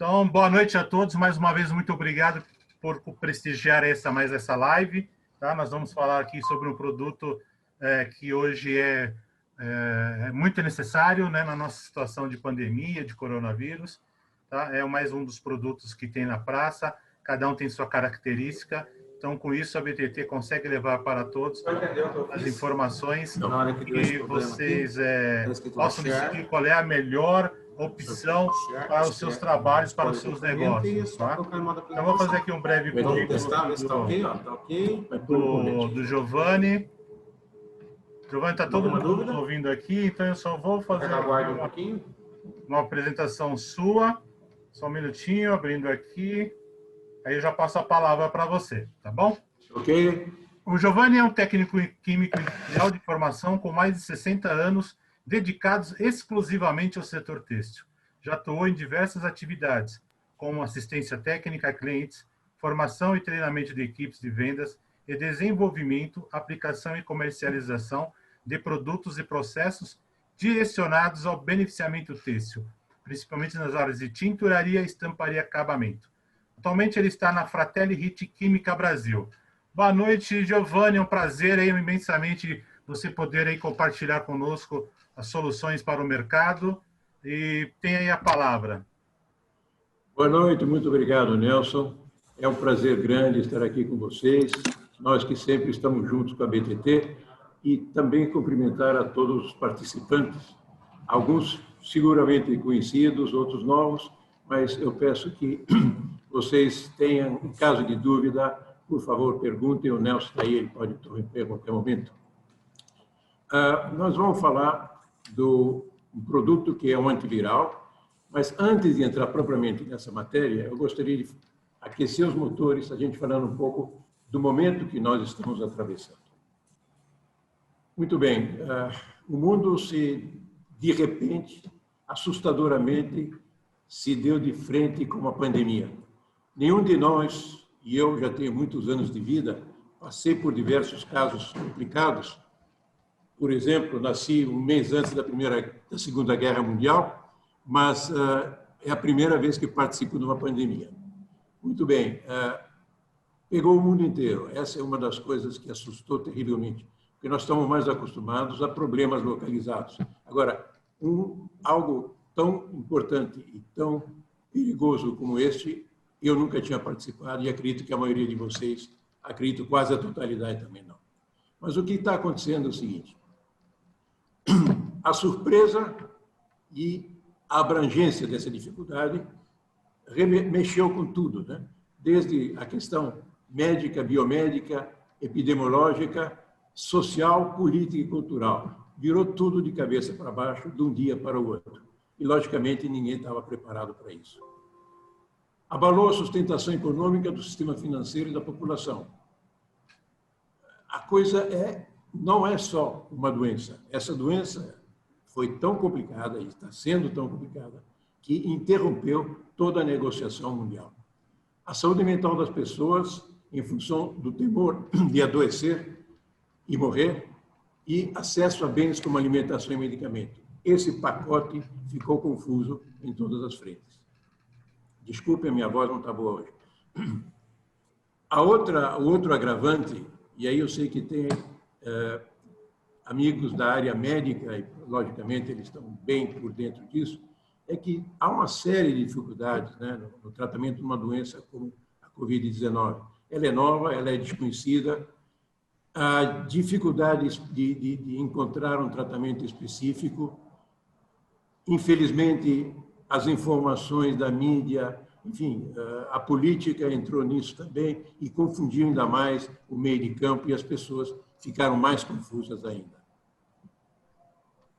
Então, boa noite a todos. Mais uma vez, muito obrigado por prestigiar mais essa live. Tá? Nós vamos falar aqui sobre um produto que hoje é muito necessário, né, na nossa situação de pandemia, de coronavírus. Tá? É mais um dos produtos que tem na praça. Cada um tem sua característica. Então, com isso, a BTT consegue levar para todos as informações que vocês possam decidir qual é a melhor opção para os seus trabalhos, para os seus negócios. Tá? Então, vou fazer aqui um breve currículo do Giovanni. Giovanni, está todo mundo ouvindo aqui, então eu só vou fazer uma apresentação sua. Só um minutinho, abrindo aqui. Aí eu já passo a palavra para você, tá bom? Ok. O Giovanni é um técnico químico industrial de formação com mais de 60 anos, dedicados exclusivamente ao setor têxtil. Já atuou em diversas atividades, como assistência técnica a clientes, formação e treinamento de equipes de vendas e desenvolvimento, aplicação e comercialização de produtos e processos direcionados ao beneficiamento têxtil, principalmente nas áreas de tinturaria, estamparia e acabamento. Atualmente ele está na Fratelli Hit Química Brasil. Boa noite, Giovanni. É um prazer imensamente você poder compartilhar conosco as soluções para o mercado. E tem aí a palavra. Boa noite, muito obrigado, Nelson. É um prazer grande estar aqui com vocês. Nós que sempre estamos juntos com a BTT e também cumprimentar a todos os participantes. Alguns seguramente conhecidos, outros novos, mas eu peço que vocês tenham, em caso de dúvida, por favor, perguntem. O Nelson está aí, ele pode interromper a qualquer momento. Nós vamos falar do um produto que é um antiviral, mas antes de entrar propriamente nessa matéria, eu gostaria de aquecer os motores, a gente falando um pouco do momento que nós estamos atravessando. Muito bem, o mundo de repente, assustadoramente, se deu de frente com uma pandemia. Nenhum de nós, e eu já tenho muitos anos de vida, passei por diversos casos complicados. Por exemplo, nasci um mês antes da Segunda Guerra Mundial, mas é a primeira vez que participo de uma pandemia. Muito bem, pegou o mundo inteiro. Essa é uma das coisas que assustou terrivelmente, porque nós estamos mais acostumados a problemas localizados. Agora, algo tão importante e tão perigoso como este, eu nunca tinha participado e acredito que a maioria de vocês, acredito quase a totalidade também não. Mas o que está acontecendo é o seguinte: a surpresa e a abrangência dessa dificuldade mexeu com tudo, né? Desde a questão médica, biomédica, epidemiológica, social, política e cultural. Virou tudo de cabeça para baixo, de um dia para o outro. E, logicamente, ninguém estava preparado para isso. Abalou a sustentação econômica do sistema financeiro e da população. A coisa não é só uma doença. Essa doença foi tão complicada, e está sendo tão complicada, que interrompeu toda a negociação mundial. A saúde mental das pessoas, em função do temor de adoecer e morrer, e acesso a bens como alimentação e medicamento. Esse pacote ficou confuso em todas as frentes. Desculpe, a minha voz não está boa hoje. O outro agravante, e aí eu sei que tem amigos da área médica, e logicamente eles estão bem por dentro disso, é que há uma série de dificuldades, né, no tratamento de uma doença como a Covid-19. Ela é nova, ela é desconhecida, há dificuldades de encontrar um tratamento específico. Infelizmente, as informações da mídia, enfim, a política entrou nisso também e confundiu ainda mais o meio de campo e as pessoas ficaram mais confusas ainda.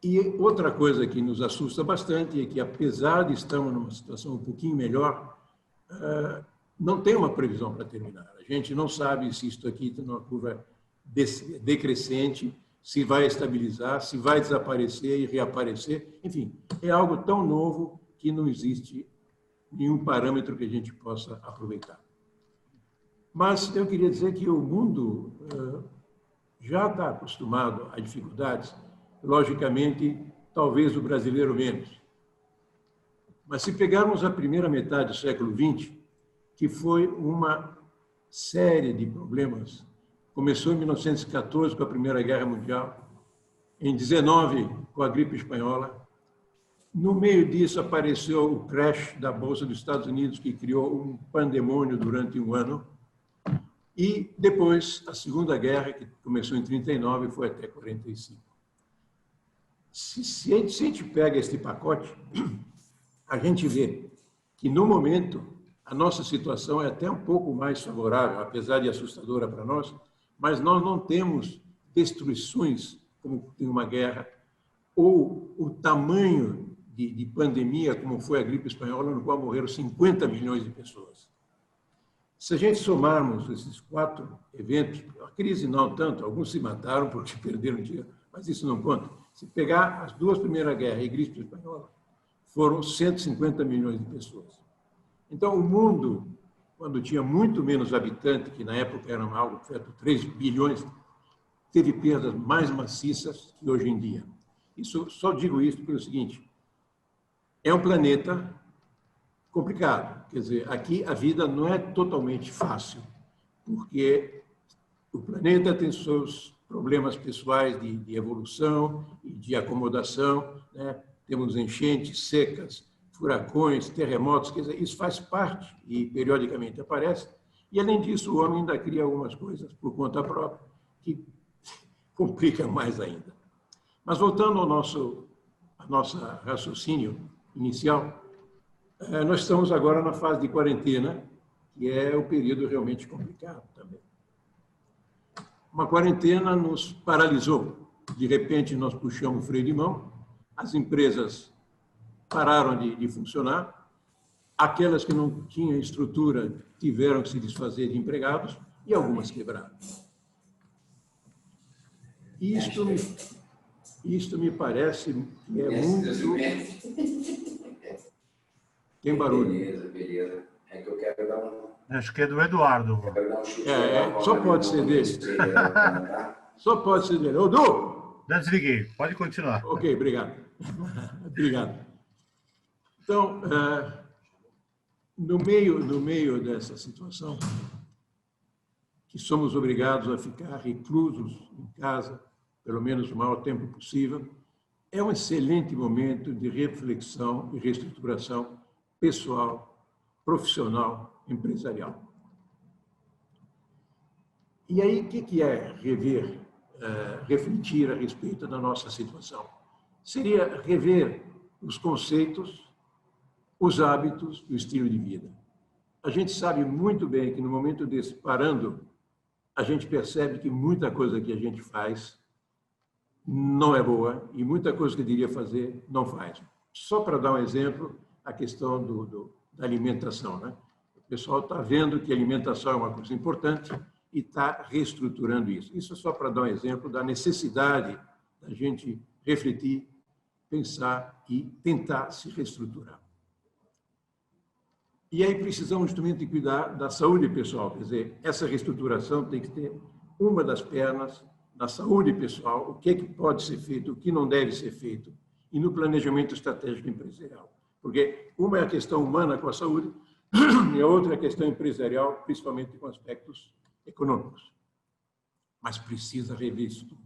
E outra coisa que nos assusta bastante é que, apesar de estarmos numa situação um pouquinho melhor, não tem uma previsão para terminar. A gente não sabe se isso aqui está numa curva decrescente, se vai estabilizar, se vai desaparecer e reaparecer. Enfim, é algo tão novo que não existe nenhum parâmetro que a gente possa aproveitar. Mas eu queria dizer que o mundo já está acostumado a dificuldades, logicamente, talvez o brasileiro menos. Mas se pegarmos a primeira metade do século XX, que foi uma série de problemas, começou em 1914 com a Primeira Guerra Mundial, em 19 com a gripe espanhola. No meio disso apareceu o crash da Bolsa dos Estados Unidos, que criou um pandemônio durante um ano. E depois a Segunda Guerra, que começou em 39 e foi até 45. Se a gente pega este pacote, a gente vê que, no momento, a nossa situação é até um pouco mais favorável, apesar de assustadora para nós, mas nós não temos destruições como em uma guerra, ou o tamanho de pandemia, como foi a gripe espanhola, no qual morreram 50 milhões de pessoas. Se a gente somarmos esses 4 eventos, a crise não tanto, alguns se mataram porque perderam dinheiro, mas isso não conta. Se pegar as 2 primeiras guerras e a gripe espanhola, foram 150 milhões de pessoas. Então, o mundo, quando tinha muito menos habitantes, que na época eram algo perto de 3 bilhões, teve perdas mais maciças que hoje em dia. Só digo isso pelo seguinte, é um planeta complicado. Quer dizer, aqui a vida não é totalmente fácil, porque o planeta tem seus problemas pessoais de evolução e de acomodação, né? Temos enchentes, secas, furacões, terremotos, quer dizer, isso faz parte e periodicamente aparece. E, além disso, o homem ainda cria algumas coisas por conta própria que complicam mais ainda. Mas, voltando ao nosso raciocínio inicial, nós estamos agora na fase de quarentena, que é o período realmente complicado também. Uma quarentena nos paralisou. De repente, nós puxamos o freio de mão, as empresas pararam de funcionar, aquelas que não tinham estrutura tiveram que se desfazer de empregados e algumas quebraram. Isto me parece que é muito... Tem barulho. Beleza. É que eu quero dar um... Acho que é do Eduardo. Só pode ser dele. Só pode ser dele. Ô, Du! Já desliguei. Pode continuar. Ok, obrigado. Obrigado. Então, no meio dessa situação, que somos obrigados a ficar reclusos em casa, pelo menos o maior tempo possível, é um excelente momento de reflexão e reestruturação pessoal, profissional, empresarial. E aí, o que é rever, refletir a respeito da nossa situação? Seria rever os conceitos, os hábitos e o estilo de vida. A gente sabe muito bem que, no momento desse, parando, a gente percebe que muita coisa que a gente faz não é boa e muita coisa que deveria fazer não faz. Só para dar um exemplo, a questão da alimentação, né? O pessoal está vendo que a alimentação é uma coisa importante e está reestruturando isso. Isso é só para dar um exemplo da necessidade da gente refletir, pensar e tentar se reestruturar. E aí precisamos também de cuidar da saúde pessoal, quer dizer, essa reestruturação tem que ter uma das pernas na saúde pessoal, o que é que pode ser feito, o que não deve ser feito, e no planejamento estratégico empresarial. Porque uma é a questão humana com a saúde e a outra é a questão empresarial, principalmente com aspectos econômicos. Mas precisa rever isso tudo.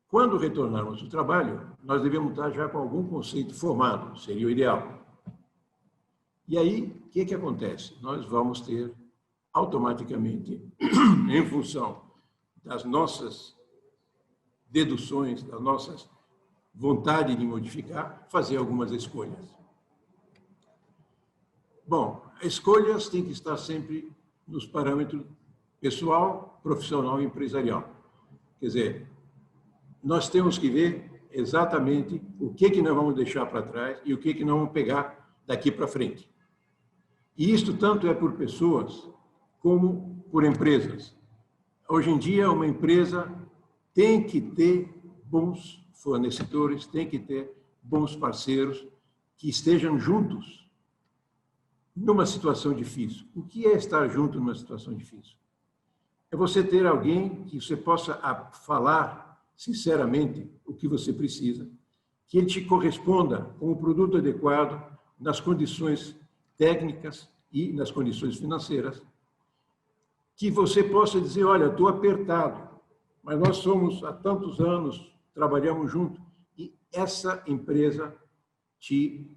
Quando retornarmos ao trabalho, nós devemos estar já com algum conceito formado, seria o ideal. E aí, o que acontece? Nós vamos ter, automaticamente, em função das nossas deduções, das nossas vontade de modificar, fazer algumas escolhas. Bom, escolhas têm que estar sempre nos parâmetros pessoal, profissional e empresarial. Quer dizer, nós temos que ver exatamente o que nós vamos deixar para trás e o que nós vamos pegar daqui para frente. E isto tanto é por pessoas como por empresas. Hoje em dia, uma empresa tem que ter bons fornecedores, tem que ter bons parceiros que estejam juntos numa situação difícil. O que é estar junto numa situação difícil? É você ter alguém que você possa falar sinceramente o que você precisa, que ele te corresponda com o produto adequado nas condições técnicas e nas condições financeiras, que você possa dizer, olha, estou apertado, mas nós somos há tantos anos, trabalhamos juntos, e essa empresa te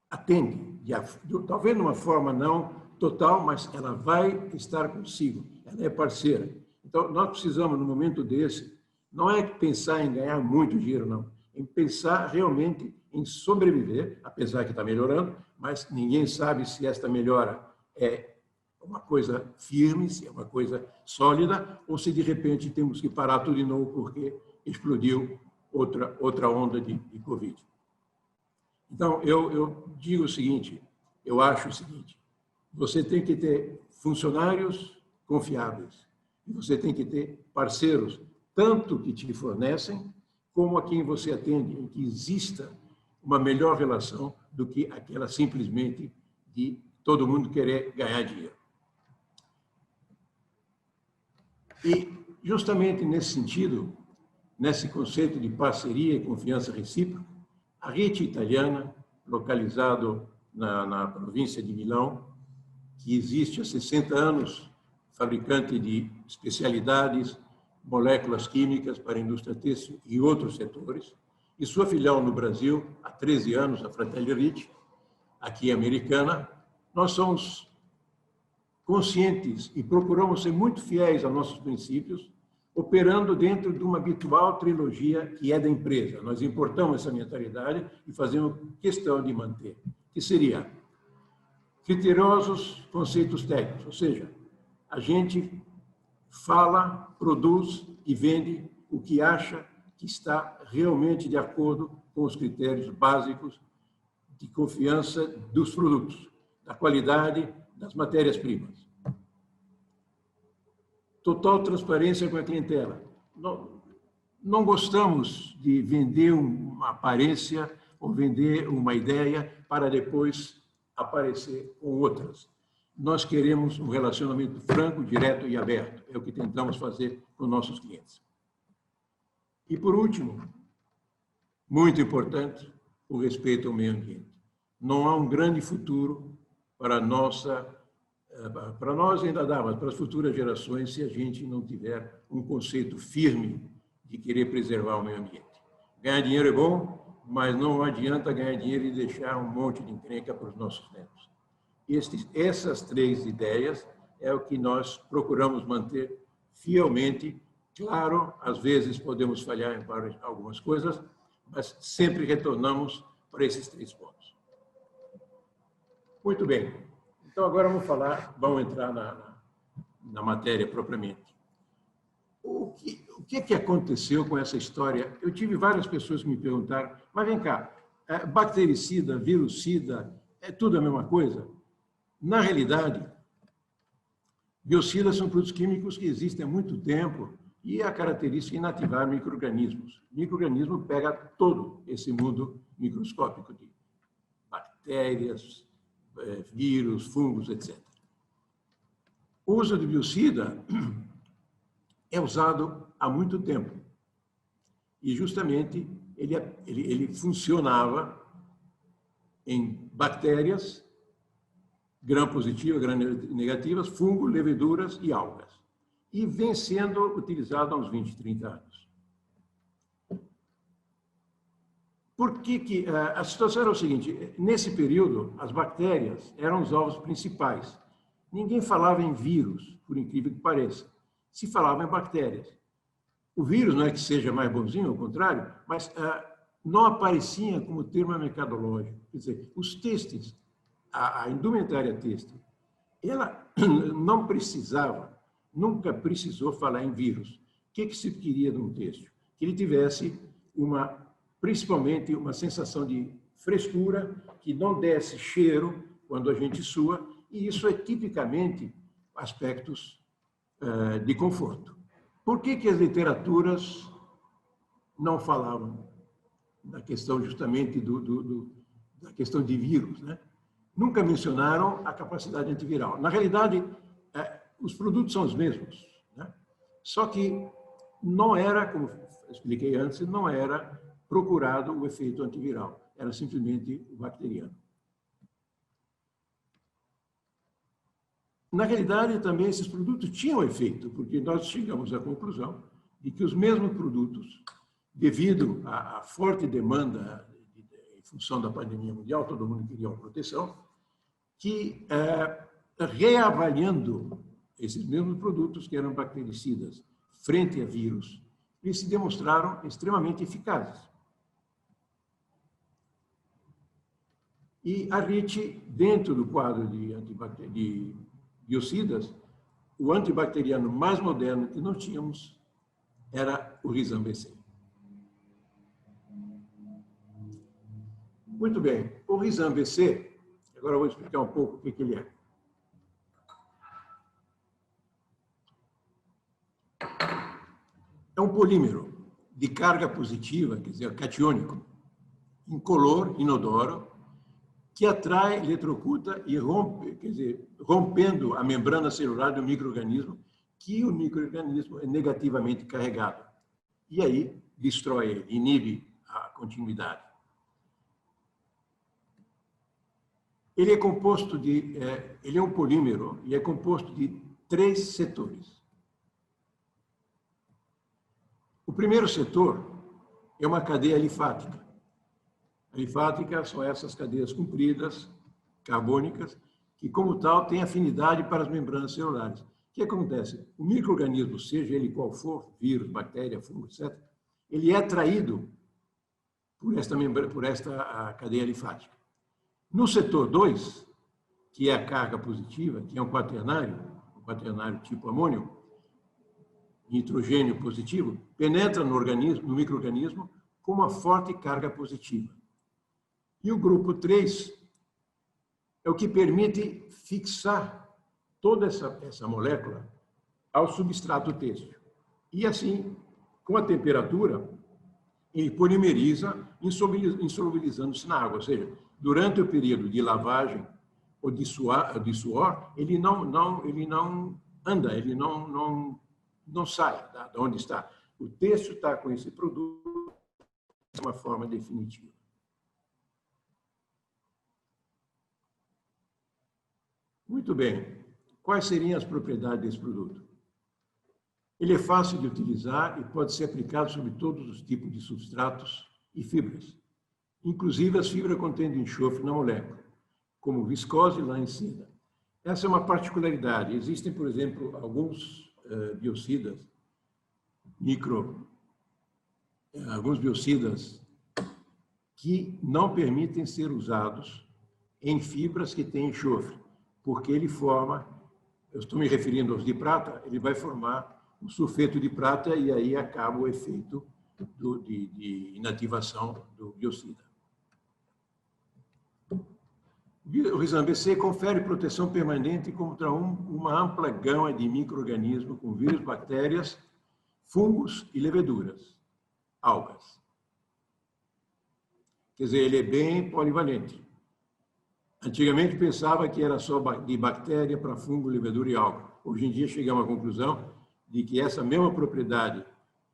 atende, talvez de uma forma não total, mas ela vai estar consigo, ela é parceira. Então, nós precisamos, no momento desse, não é pensar em ganhar muito dinheiro, não, em pensar realmente em sobreviver, apesar que está melhorando, mas ninguém sabe se esta melhora é uma coisa firme, se é uma coisa sólida, ou se de repente temos que parar tudo de novo porque explodiu outra onda de Covid. Então, eu digo o seguinte, eu acho o seguinte, você tem que ter funcionários confiáveis, e você tem que ter parceiros, tanto que te fornecem, como a quem você atende, em que exista uma melhor relação do que aquela simplesmente de todo mundo querer ganhar dinheiro. E, justamente nesse sentido, nesse conceito de parceria e confiança recíproca, a Rete Italiana, localizado na província de Milão, que existe há 60 anos, fabricante de especialidades, moléculas químicas para a indústria têxtil e outros setores, e sua filial no Brasil, há 13 anos, a Fratelli Ricci, aqui americana, nós somos conscientes e procuramos ser muito fiéis a nossos princípios, operando dentro de uma habitual trilogia que é da empresa. Nós importamos essa mentalidade e fazemos questão de manter, que seria criteriosos conceitos técnicos, ou seja, a gente fala, produz e vende o que acha que está realmente de acordo com os critérios básicos de confiança dos produtos, da qualidade das matérias-primas. Total transparência com a clientela. Não gostamos de vender uma aparência ou vender uma ideia para depois aparecer com outras. Nós queremos um relacionamento franco, direto e aberto. É o que tentamos fazer com nossos clientes. E, por último, muito importante, o respeito ao meio ambiente. Não há um grande futuro para nós ainda dá, mas para as futuras gerações, se a gente não tiver um conceito firme de querer preservar o meio ambiente. Ganhar dinheiro é bom, mas não adianta ganhar dinheiro e deixar um monte de encrenca para os nossos netos. Essas três ideias é o que nós procuramos manter fielmente. Claro, às vezes podemos falhar em algumas coisas, mas sempre retornamos para esses três pontos. Muito bem. Então, agora vamos entrar na matéria propriamente. O que aconteceu com essa história? Eu tive várias pessoas que me perguntaram, mas vem cá, bactericida, virucida, é tudo a mesma coisa? Na realidade, biocidas são produtos químicos que existem há muito tempo e a característica é inativar micro-organismos. Micro-organismo pega todo esse mundo microscópico de bactérias, vírus, fungos, etc. O uso de biocida é usado há muito tempo. E, justamente, ele funcionava em bactérias, gram-positivas, gram-negativas, fungo, leveduras e algas. E vem sendo utilizado há uns 20, 30 anos. Por que a situação era o seguinte, nesse período, as bactérias eram os alvos principais. Ninguém falava em vírus, por incrível que pareça. Se falava em bactérias. O vírus não é que seja mais bonzinho, ao contrário, mas não aparecia como termo mercadológico. Quer dizer, os têxteis, a indumentária têxtil, ela não precisava, nunca precisou falar em vírus. O que se queria de um têxtil? Que ele tivesse principalmente uma sensação de frescura, que não desse cheiro quando a gente sua, e isso é tipicamente aspectos de conforto. Por que as literaturas não falavam da questão justamente da questão de vírus, né? Nunca mencionaram a capacidade antiviral. Na realidade, os produtos são os mesmos, né? Só que não era, como expliquei antes, não era procurado o efeito antiviral, era simplesmente o bacteriano. Na realidade, também esses produtos tinham efeito, porque nós chegamos à conclusão de que os mesmos produtos, devido à forte demanda em função da pandemia mundial, todo mundo queria uma proteção, que reavaliando esses mesmos produtos que eram bactericidas frente a vírus, eles se demonstraram extremamente eficazes. E a RIT, dentro do quadro de biocidas, o antibacteriano mais moderno que nós tínhamos era o Rizam-BC. Muito bem, o Rizam-BC, agora eu vou explicar um pouco o que ele é. É um polímero de carga positiva, quer dizer, catiônico, incolor, inodoro, que atrai, eletrocuta e rompe, quer dizer, rompendo a membrana celular do micro-organismo, que o micro-organismo é negativamente carregado. E aí destrói ele, inibe a continuidade. Ele é composto de, ele é um polímero e é composto de 3 setores. O primeiro setor é uma cadeia alifática. Alifática são essas cadeias compridas, carbônicas, que, como tal, têm afinidade para as membranas celulares. O que acontece? O micro-organismo, seja ele qual for, vírus, bactéria, fungo, etc., ele é atraído por esta cadeia alifática. No setor 2, que é a carga positiva, que é um quaternário tipo amônio, nitrogênio positivo, penetra no micro-organismo com uma forte carga positiva. E o grupo 3 é o que permite fixar toda essa molécula ao substrato têxtil. E assim, com a temperatura, ele polimeriza, insolubilizando-se na água. Ou seja, durante o período de lavagem ou de suor, ele não anda, ele não sai de onde está. O têxtil está com esse produto de uma forma definitiva. Muito bem. Quais seriam as propriedades desse produto? Ele é fácil de utilizar e pode ser aplicado sobre todos os tipos de substratos e fibras, inclusive as fibras contendo enxofre na molécula, como viscose e lã em seda. Essa é uma particularidade. Existem, por exemplo, alguns biocidas, alguns biocidas que não permitem ser usados em fibras que têm enxofre, porque ele forma, eu estou me referindo aos de prata, ele vai formar um sulfeto de prata e aí acaba o efeito de inativação do biocida. O Rizam-BC confere proteção permanente contra uma ampla gama de micro-organismos com vírus, bactérias, fungos e leveduras, algas. Quer dizer, ele é bem polivalente. Antigamente pensava que era só de bactéria para fungo, levedura e alga. Hoje em dia chegamos à conclusão de que essa mesma propriedade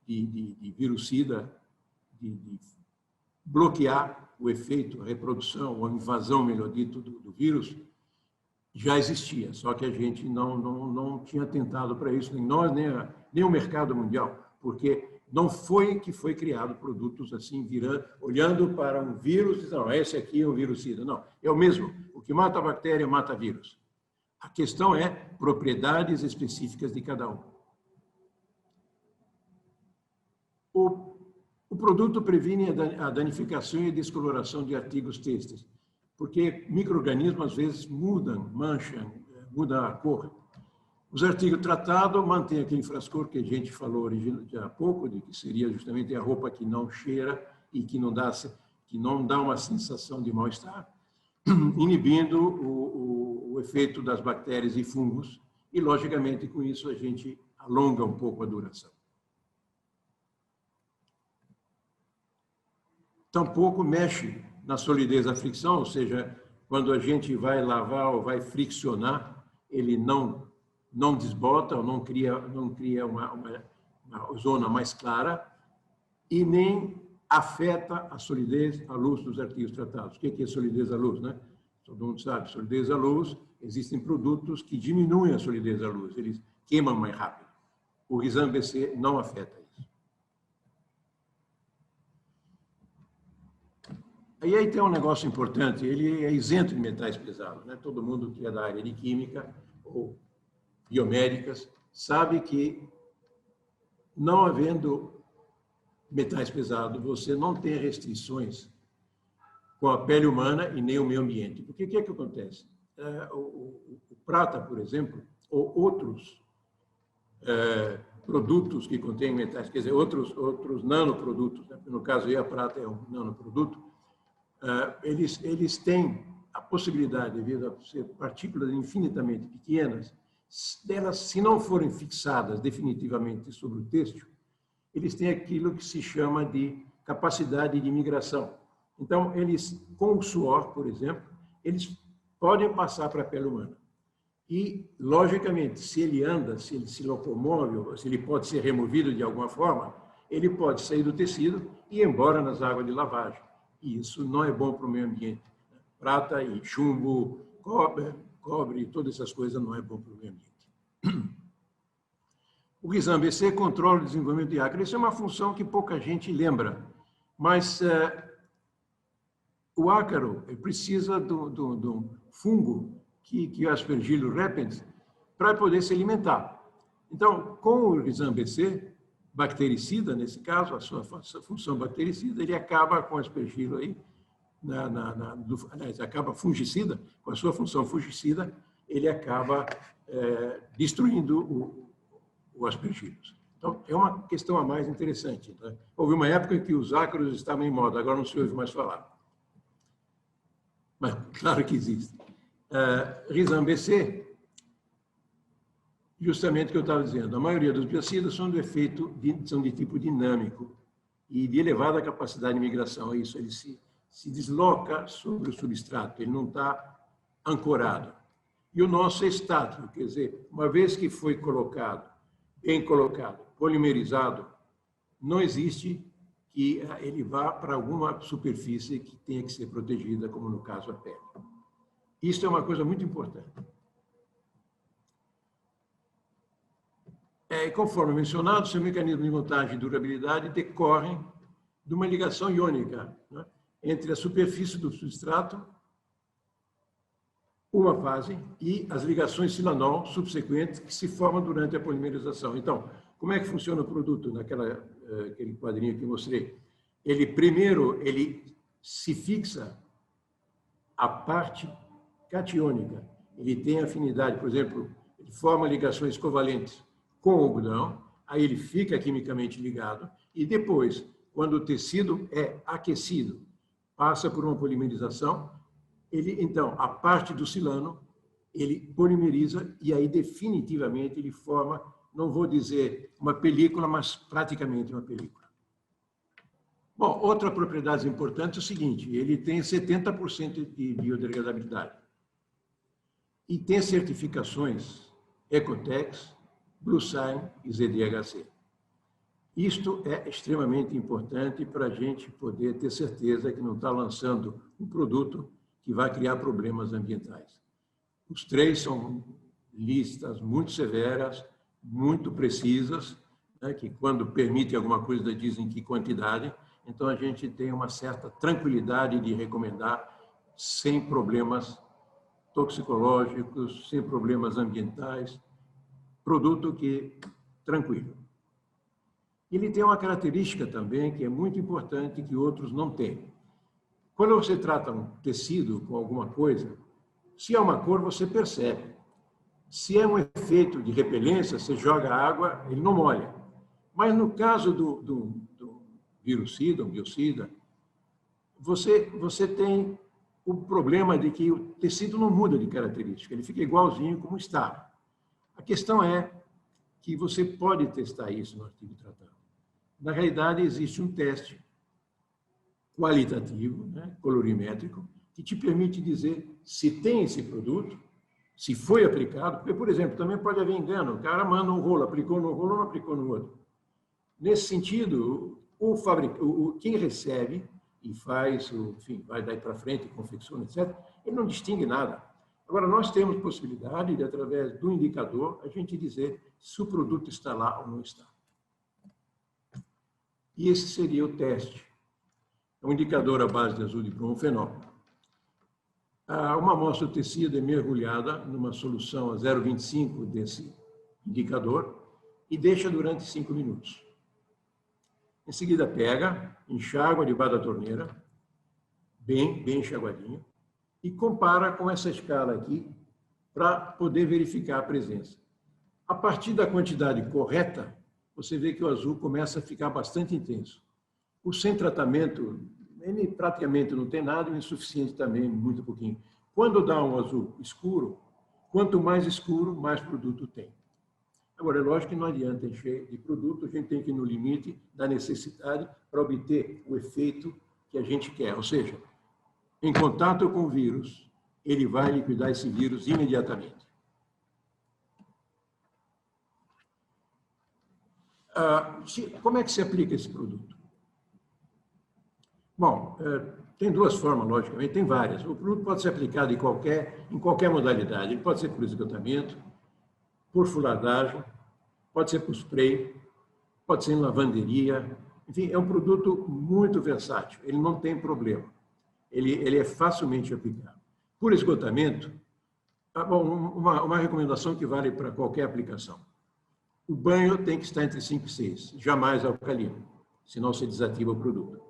de virucida, de bloquear o efeito, a reprodução, ou a invasão, melhor dito, do vírus, já existia, só que a gente não tinha atentado para isso, nem nós, nem o mercado mundial, porque não foi que foi criado produtos assim, olhando para um vírus e dizendo, não, esse aqui é um virucida. Não, é o mesmo. O que mata a bactéria, mata vírus. A questão é propriedades específicas de cada um. O produto previne a danificação e a descoloração de artigos têxteis, porque micro-organismos, às vezes, mancham, mudam a cor. Os artigos tratados mantêm aquele frescor que a gente falou há pouco, de que seria justamente a roupa que não cheira e que não dá uma sensação de mal-estar, inibindo o efeito das bactérias e fungos, e, logicamente, com isso a gente alonga um pouco a duração. Tampouco mexe na solidez da fricção, ou seja, quando a gente vai lavar ou vai friccionar, ele não desbota ou não cria uma zona mais clara, e nem afeta a solidez à luz dos artigos tratados. O que é solidez à luz, né? Todo mundo sabe, solidez à luz, existem produtos que diminuem a solidez à luz, eles queimam mais rápido. O Rizam BC não afeta isso. E aí tem um negócio importante, ele é isento de metais pesados, né? Todo mundo que é da área de química ou biomédicas sabe que, não havendo metais pesados, você não tem restrições com a pele humana e nem o meio ambiente. Porque o que é que acontece? O prata, por exemplo, ou outros produtos que contêm metais, quer dizer, outros nanoprodutos, né? No caso aí a prata é um nanoproduto, eles têm a possibilidade, devido a ser partículas infinitamente pequenas, delas, se não forem fixadas definitivamente sobre o têxtil, eles têm aquilo que se chama de capacidade de migração. Então, eles, com o suor, por exemplo, eles podem passar para a pele humana. E, logicamente, se ele anda, se ele se locomove, se ele pode ser removido de alguma forma, ele pode sair do tecido e ir embora nas águas de lavagem. E isso não é bom para o meio ambiente. Prata e chumbo, cobre, todas essas coisas não é bom para o meio ambiente. O Rizam BC controla o desenvolvimento de ácaro. Isso é uma função que pouca gente lembra, mas o ácaro precisa do fungo que é o Aspergillus repens para poder se alimentar. Então, com o Rizam BC, bactericida, nesse caso, a sua função bactericida, ele acaba com o Aspergillus aí, aliás, acaba fungicida, com a sua função fungicida, ele acaba destruindo o Aspergillus. Então, é uma questão a mais interessante. Né? Houve uma época em que os ácaros estavam em moda, agora não se ouve mais falar. Mas, claro que existe. Rizam BC, justamente o que eu estava dizendo, a maioria dos biocidas são são de tipo dinâmico e de elevada capacidade de migração. Isso, ele se desloca sobre o substrato, ele não está ancorado. E o nosso é estático, quer dizer, uma vez que foi bem colocado, polimerizado, não existe que ele vá para alguma superfície que tenha que ser protegida, como no caso a pele. Isso é uma coisa muito importante. Conforme mencionado, seu mecanismo de montagem e durabilidade decorrem de uma ligação iônica, né, entre a superfície do substrato, uma fase, e as ligações silanol subsequentes que se formam durante a polimerização. Então, como é que funciona o produto naquele quadrinho que eu mostrei? Primeiro, ele se fixa à parte catiônica. Ele tem afinidade, por exemplo, ele forma ligações covalentes com o algodão, aí ele fica quimicamente ligado, e depois, quando o tecido é aquecido, passa por uma polimerização, então, a parte do silano, ele polimeriza e aí definitivamente ele forma, não vou dizer uma película, mas praticamente uma película. Bom, outra propriedade importante é o seguinte, ele tem 70% de biodegradabilidade. E tem certificações Ecotex, Bluesign e ZDHC. Isto é extremamente importante para a gente poder ter certeza que não está lançando um produto que vai criar problemas ambientais. Os três são listas muito severas, muito precisas, né, que quando permitem alguma coisa dizem que quantidade, então a gente tem uma certa tranquilidade de recomendar sem problemas toxicológicos, sem problemas ambientais, produto que tranquilo. Ele tem uma característica também que é muito importante que outros não têm. Quando você trata um tecido com alguma coisa, se é uma cor, você percebe. Se é um efeito de repelência, você joga água, ele não molha. Mas no caso do virucida, um biocida, você tem o problema de que o tecido não muda de característica, ele fica igualzinho como está. A questão é que você pode testar isso no artigo tratado. Na realidade, existe um teste qualitativo, né, colorimétrico, que te permite dizer se tem esse produto, se foi aplicado, porque, por exemplo, também pode haver engano, o cara manda um rolo, aplicou no rolo ou não aplicou no outro. Nesse sentido, quem recebe e faz, enfim, vai daí para frente, confecciona, etc., ele não distingue nada. Agora, nós temos possibilidade de, através do indicador, a gente dizer se o produto está lá ou não está. E esse seria o teste. É um indicador à base de azul de bromofenol. Uma amostra de tecido é mergulhada numa solução a 0,25 desse indicador e deixa durante 5 minutos. Em seguida, pega, enxágua debaixo da torneira, bem enxaguadinho, e compara com essa escala aqui para poder verificar a presença. A partir da quantidade correta, você vê que o azul começa a ficar bastante intenso. O sem tratamento, ele praticamente não tem nada, o insuficiente também, muito pouquinho. Quando dá um azul escuro, quanto mais escuro, mais produto tem. Agora, é lógico que não adianta encher de produto, a gente tem que ir no limite da necessidade para obter o efeito que a gente quer. Ou seja, em contato com o vírus, ele vai liquidar esse vírus imediatamente. Como é que se aplica esse produto? Bom, tem duas formas, logicamente, tem várias. O produto pode ser aplicado em qualquer modalidade. Ele pode ser por esgotamento, por fulardagem, pode ser por spray, pode ser em lavanderia. Enfim, é um produto muito versátil. Ele não tem problema. Ele é facilmente aplicável. Por esgotamento, uma recomendação que vale para qualquer aplicação. O banho tem que estar entre 5 e 6, jamais alcalino, senão você desativa o produto.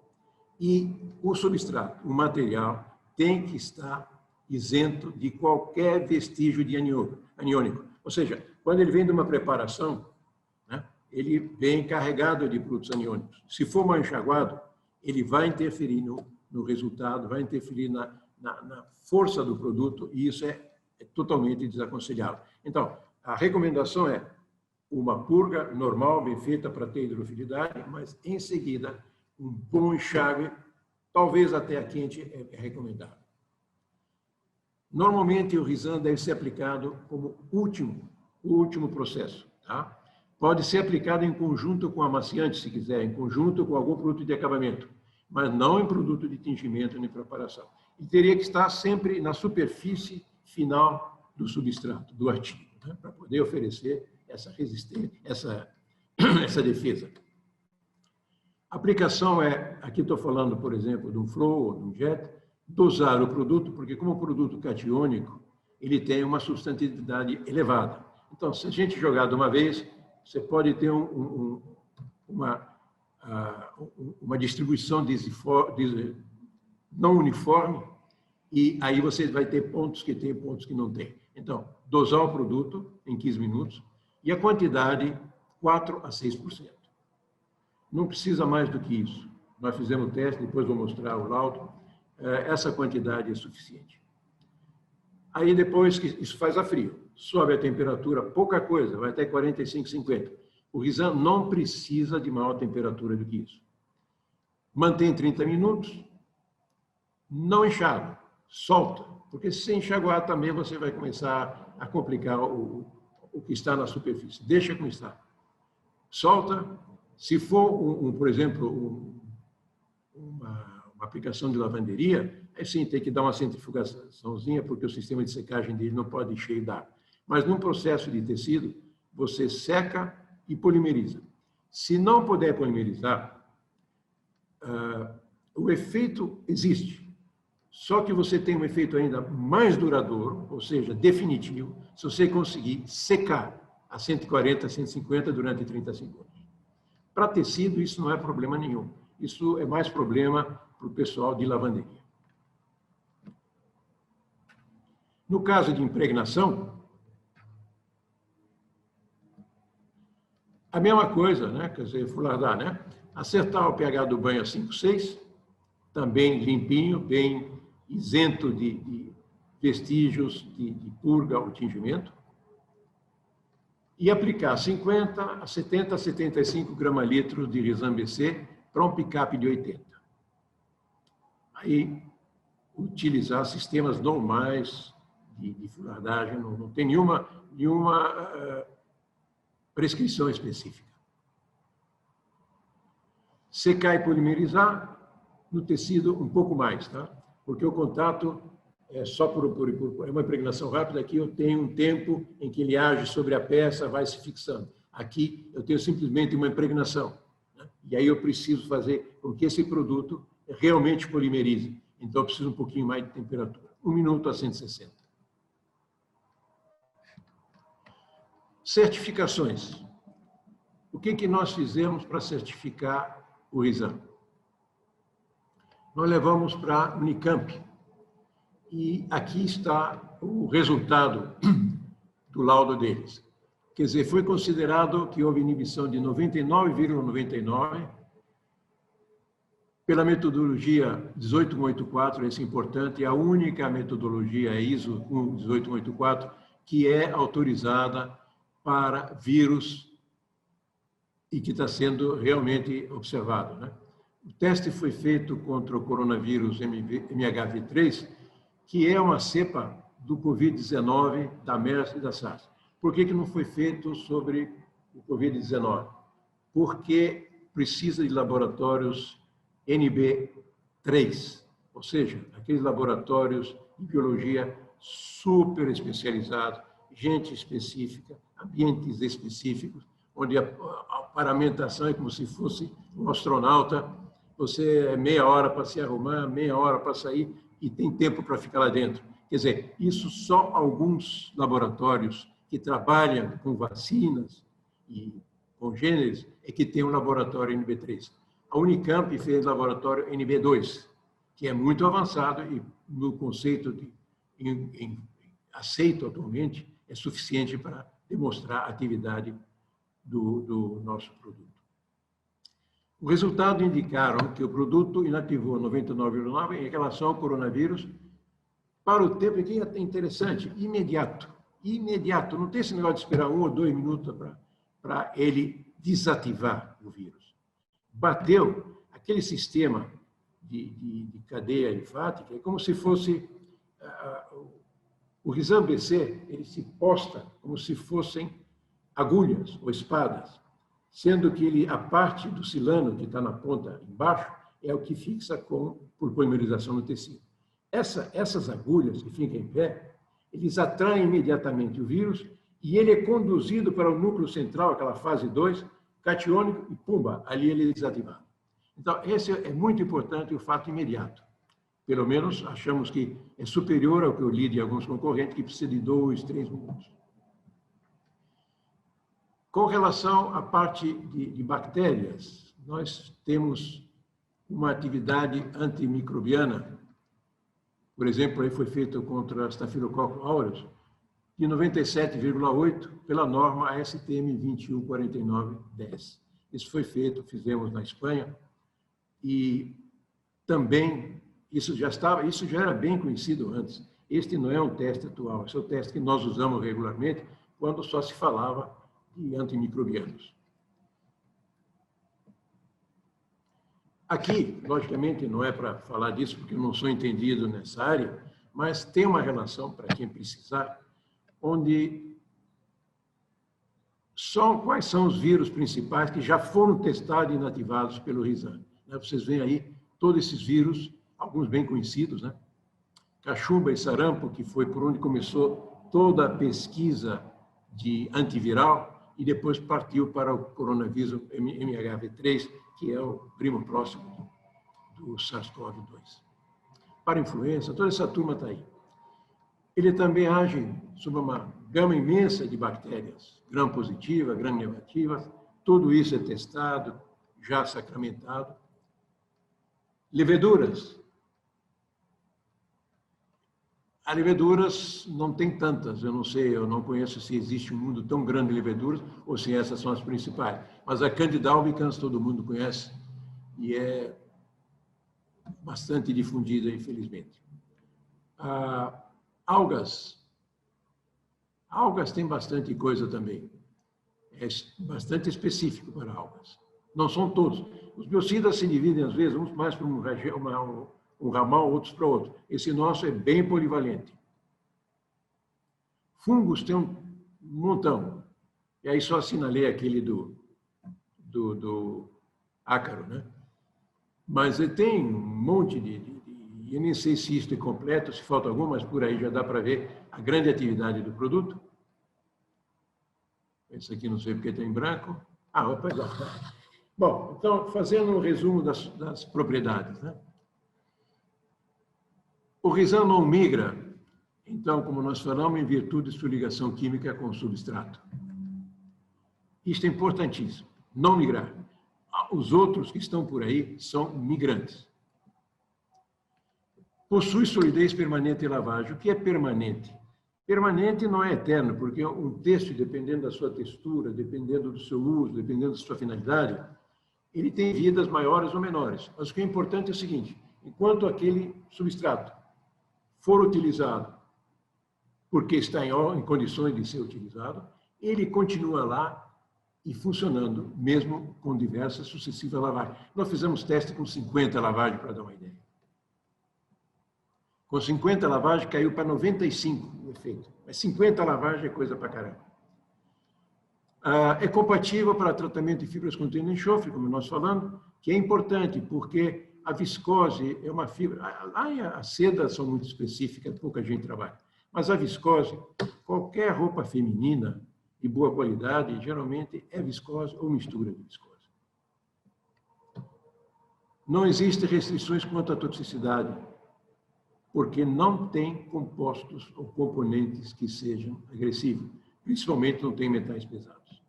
E o substrato, o material, tem que estar isento de qualquer vestígio de aniônico. Ou seja, quando ele vem de uma preparação, né, ele vem carregado de produtos aniônicos. Se for mal enxaguado, ele vai interferir no resultado, vai interferir na força do produto, e isso é totalmente desaconselhável. Então, a recomendação é uma purga normal, bem feita para ter hidrofilidade, mas, em seguida, um bom enxágue, talvez até a quente, é recomendável. Normalmente, o Rizan deve ser aplicado como o último processo. Tá? Pode ser aplicado em conjunto com amaciante, se quiser, em conjunto com algum produto de acabamento, mas não em produto de tingimento nem preparação. E teria que estar sempre na superfície final do substrato, do artigo, né? Para poder oferecer essa resistência, essa defesa. A aplicação aqui estou falando, por exemplo, de um flow ou de um jet, dosar o produto, porque como o produto catiônico, ele tem uma substantividade elevada. Então, se a gente jogar de uma vez, você pode ter uma distribuição não uniforme, e aí você vai ter pontos que tem, pontos que não tem. Então, dosar o produto em 15 minutos, e a quantidade, 4 a 6%. Não precisa mais do que isso. Nós fizemos o teste, depois vou mostrar o laudo. Essa quantidade é suficiente. Aí, depois que isso faz a frio, sobe a temperatura, pouca coisa, vai até 45, 50. O Rizan não precisa de maior temperatura do que isso. Mantém 30 minutos, não enxágua, solta, porque se enxaguar também você vai começar a complicar o que está na superfície. Deixa como está. Solta. Se for, por exemplo, uma aplicação de lavanderia, aí sim tem que dar uma centrifugaçãozinha, porque o sistema de secagem dele não pode encher d'água. Mas num processo de tecido, você seca e polimeriza. Se não puder polimerizar, o efeito existe. Só que você tem um efeito ainda mais duradouro, ou seja, definitivo, se você conseguir secar a 140, 150 durante 30 segundos. Para tecido, isso não é problema nenhum. Isso é mais problema para o pessoal de lavanderia. No caso de impregnação, a mesma coisa, né? Quer dizer, fulardar, né? Acertar o pH do banho a 5, 6, também limpinho, bem isento de vestígios de purga ou tingimento, e aplicar 50 a 70 a 75 grama-litros de Rizan BC para um picape de 80. Aí, utilizar sistemas normais de fulardagem, não tem nenhuma prescrição específica. Secar e polimerizar no tecido um pouco mais, tá? Porque o contato é só por é uma impregnação rápida. Aqui eu tenho um tempo em que ele age sobre a peça, vai se fixando. Aqui eu tenho simplesmente uma impregnação, né? E aí eu preciso fazer com que esse produto realmente polimerize. Então eu preciso um pouquinho mais de temperatura. 1 minuto a 160. Certificações. O que nós fizemos para certificar o Rizam? Nós levamos para a Unicamp. E aqui está o resultado do laudo deles. Quer dizer, foi considerado que houve inibição de 99,99 pela metodologia 18184, esse é importante, a única metodologia ISO 18184 que é autorizada para vírus e que está sendo realmente observado, né? O teste foi feito contra o coronavírus MHV3, que é uma cepa do Covid-19, da MERS e da SARS. Por que não foi feito sobre o Covid-19? Porque precisa de laboratórios NB3, ou seja, aqueles laboratórios de biologia super especializados, gente específica, ambientes específicos, onde a paramentação é como se fosse um astronauta, você é meia hora para se arrumar, meia hora para sair e tem tempo para ficar lá dentro. Quer dizer, isso só alguns laboratórios que trabalham com vacinas e congêneres é que tem um laboratório NB3. A Unicamp fez laboratório NB2, que é muito avançado e no conceito aceito atualmente é suficiente para demonstrar a atividade do nosso produto. O resultado indicaram que o produto inativou 99,9% em relação ao coronavírus para o tempo, que é interessante, imediato. Imediato. Não tem esse negócio de esperar 1 ou 2 minutos para ele desativar o vírus. Bateu aquele sistema de cadeia linfática, é como se fosse o Rizam BC, ele se posta como se fossem agulhas ou espadas, sendo que a parte do silano, que está na ponta embaixo, é o que fixa por polimerização no tecido. Essas agulhas que ficam em pé, eles atraem imediatamente o vírus e ele é conduzido para o núcleo central, aquela fase 2, catiônico, e pumba, ali ele é desativado. Então, esse é muito importante, o fato imediato. Pelo menos achamos que é superior ao que eu li de alguns concorrentes, que precisa de 2, 3 minutos. Com relação à parte de bactérias, nós temos uma atividade antimicrobiana, por exemplo, aí foi feito contra Staphylococcus aureus, de 97,8 pela norma ASTM 2149-10. Isso foi feito, fizemos na Espanha, e também isso já era bem conhecido antes. Este não é um teste atual, esse é o teste que nós usamos regularmente quando só se falava de antimicrobianos. Aqui, logicamente, não é para falar disso, porque eu não sou entendido nessa área, mas tem uma relação, para quem precisar, onde quais são os vírus principais que já foram testados e inativados pelo Rizam. Vocês veem aí todos esses vírus, alguns bem conhecidos, né? Cachumba e sarampo, que foi por onde começou toda a pesquisa de antiviral, e depois partiu para o coronavírus MHV3, que é o primo próximo do SARS-CoV-2. Para influenza, toda essa turma está aí. Ele também age sobre uma gama imensa de bactérias, gram-positiva, gram-negativa, tudo isso é testado, já sacramentado. Leveduras. As leveduras não tem tantas, eu não sei, eu não conheço se existe um mundo tão grande de leveduras ou se essas são as principais. Mas a Candida albicans todo mundo conhece e é bastante difundida, infelizmente. Algas. Algas tem bastante coisa também. É bastante específico para algas. Não são todos. Os biocidas se dividem, às vezes, uns mais para um ramal, outros para outro. Esse nosso é bem polivalente. Fungos tem um montão. E aí só assinalei aquele do ácaro, né? Mas tem um monte eu nem sei se isso é completo, se falta algum, mas por aí já dá para ver a grande atividade do produto. Esse aqui não sei porque está em branco. Pois é. Bom, então, fazendo um resumo das propriedades, né? O risão não migra, então, como nós falamos, em virtude de sua ligação química com o substrato. Isto é importantíssimo, não migrar. Os outros que estão por aí são migrantes. Possui solidez permanente e lavagem. O que é permanente? Permanente não é eterno, porque um texto, dependendo da sua textura, dependendo do seu uso, dependendo da sua finalidade, ele tem vidas maiores ou menores. Mas o que é importante é o seguinte: enquanto aquele substrato for utilizado porque está em condições de ser utilizado, ele continua lá e funcionando, mesmo com diversas sucessivas lavagens. Nós fizemos teste com 50 lavagens, para dar uma ideia. Com 50 lavagens, caiu para 95 o efeito. Mas 50 lavagens é coisa para caramba. É compatível para tratamento de fibras contendo enxofre, como nós falamos, que é importante, porque a viscose é uma fibra... As sedas são muito específicas, pouca gente trabalha. Mas a viscose, qualquer roupa feminina de boa qualidade, geralmente é viscose ou mistura de viscose. Não existem restrições quanto à toxicidade, porque não tem compostos ou componentes que sejam agressivos. Principalmente não tem metais pesados.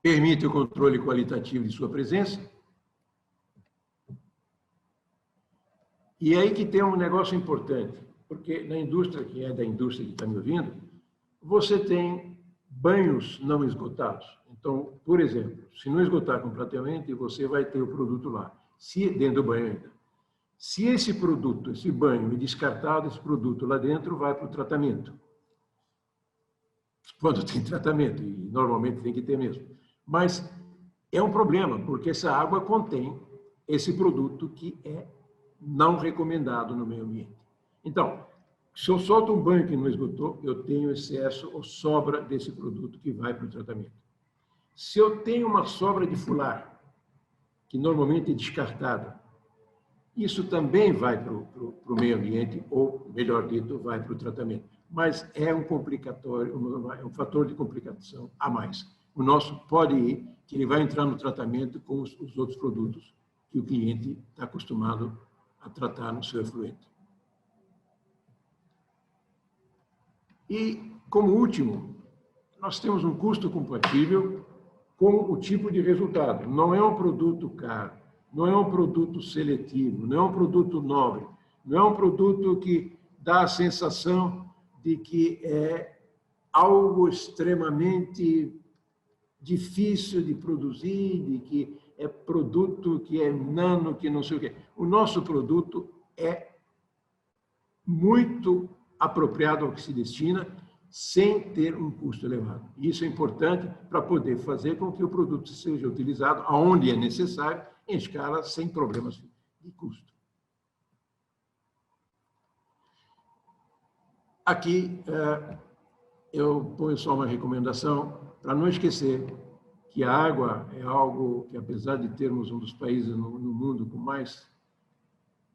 Permite o controle qualitativo de sua presença. E é aí que tem um negócio importante, porque na indústria, que é da indústria que está me ouvindo, você tem banhos não esgotados. Então, por exemplo, se não esgotar completamente, você vai ter o produto lá, dentro do banho ainda. Se esse produto, esse banho, é descartado, esse produto lá dentro vai para o tratamento. Quando tem tratamento, e normalmente tem que ter mesmo. Mas é um problema, porque essa água contém esse produto que é não recomendado no meio ambiente. Então, se eu solto um banho que não esgotou, eu tenho excesso ou sobra desse produto que vai para o tratamento. Se eu tenho uma sobra de fular, que normalmente é descartada, isso também vai para o meio ambiente, ou, melhor dito, vai para o tratamento. Mas é um complicatório, é um fator de complicação a mais. O nosso pode ir, que ele vai entrar no tratamento com os outros produtos que o cliente está acostumado a tratar no seu efluente. E, como último, nós temos um custo compatível com o tipo de resultado. Não é um produto caro, não é um produto seletivo, não é um produto nobre, não é um produto que dá a sensação de que é algo extremamente difícil de produzir, de que é produto que é nano, que não sei o quê. O nosso produto é muito apropriado ao que se destina, sem ter um custo elevado. Isso é importante para poder fazer com que o produto seja utilizado aonde é necessário, em escala, sem problemas de custo. Aqui, eu ponho só uma recomendação para não esquecer que a água é algo que, apesar de termos um dos países no mundo com mais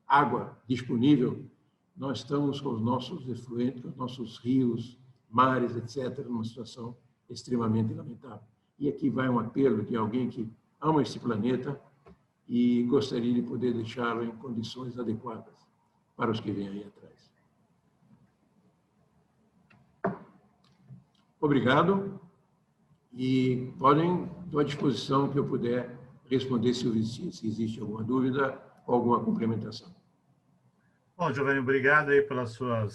água disponível, nós estamos com os nossos efluentes, com os nossos rios, mares, etc., numa situação extremamente lamentável. E aqui vai um apelo de alguém que ama esse planeta e gostaria de poder deixá-lo em condições adequadas para os que vêm aí atrás. Obrigado. E podem, estou à disposição que eu puder responder se existe alguma dúvida ou alguma complementação. Bom, Giovanni, obrigado aí pela sua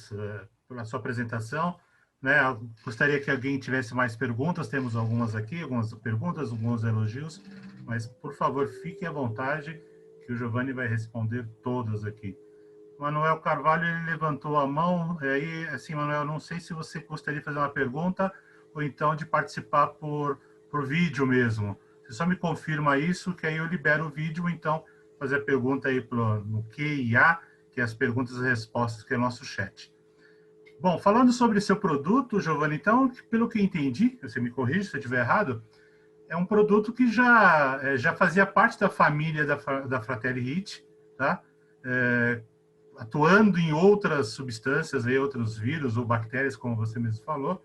apresentação. Né? Gostaria que alguém tivesse mais perguntas, temos algumas aqui, algumas perguntas, alguns elogios, mas, por favor, fiquem à vontade, que o Giovanni vai responder todas aqui. Manuel Carvalho, ele levantou a mão, aí, assim, Manuel, não sei se você gostaria de fazer uma pergunta ou então de participar por vídeo mesmo. Você só me confirma isso, que aí eu libero o vídeo, então fazer a pergunta aí no Q&A, que é as perguntas e respostas, que é o nosso chat. Bom, falando sobre seu produto, Giovanni, então, pelo que entendi, você me corrige se eu estiver errado, é um produto que já fazia parte da família da Fratelli Hit, tá? Atuando em outras substâncias, aí, outros vírus ou bactérias, como você mesmo falou,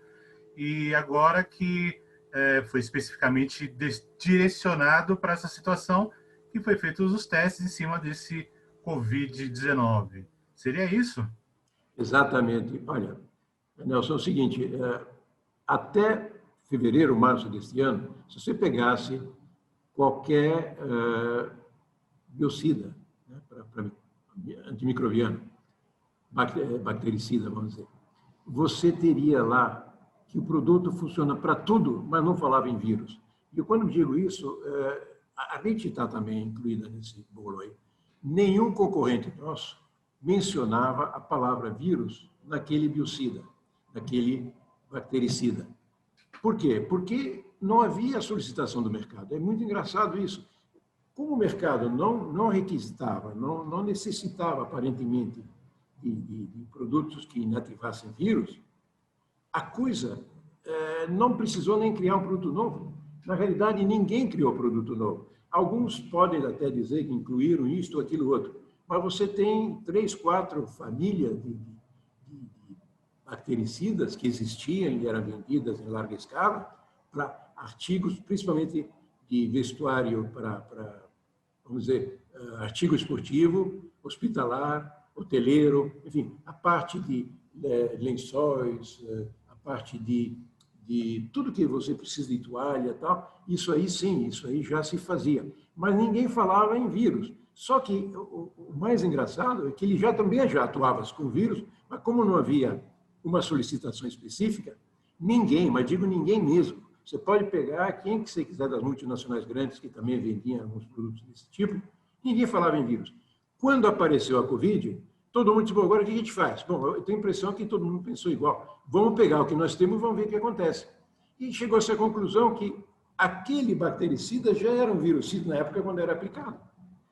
e agora que foi especificamente direcionado para essa situação, que foi feitos os testes em cima desse Covid-19. Seria isso? Exatamente. Olha, Nelson, é o seguinte, até fevereiro, março deste ano, se você pegasse qualquer biocida, né, antimicrobiano, bactericida, vamos dizer, você teria lá que o produto funciona para tudo, mas não falava em vírus. E quando digo isso, a gente está também incluída nesse bolo aí. Nenhum concorrente nosso mencionava a palavra vírus naquele biocida, naquele bactericida. Por quê? Porque não havia solicitação do mercado. É muito engraçado isso. Como o mercado não requisitava, não necessitava, aparentemente, de produtos que inativassem vírus, a coisa não precisou nem criar um produto novo. Na realidade, ninguém criou produto novo. Alguns podem até dizer que incluíram isto ou aquilo outro, mas você tem 3, 4 famílias de bactericidas que existiam e eram vendidas em larga escala para artigos, principalmente de vestuário para, vamos dizer, artigo esportivo, hospitalar, hoteleiro, enfim, a parte de lençóis, a parte de tudo que você precisa de toalha e tal, isso aí sim, isso aí já se fazia. Mas ninguém falava em vírus. Só que o mais engraçado é que ele também já atuava com vírus, mas como não havia uma solicitação específica, ninguém, mas digo ninguém mesmo, você pode pegar quem que você quiser das multinacionais grandes que também vendiam alguns produtos desse tipo, ninguém falava em vírus. Quando apareceu a Covid, todo mundo disse, bom, agora o que a gente faz? Bom, eu tenho a impressão que todo mundo pensou igual. Vamos pegar o que nós temos e vamos ver o que acontece. E chegou-se à conclusão que aquele bactericida já era um virucida na época quando era aplicado.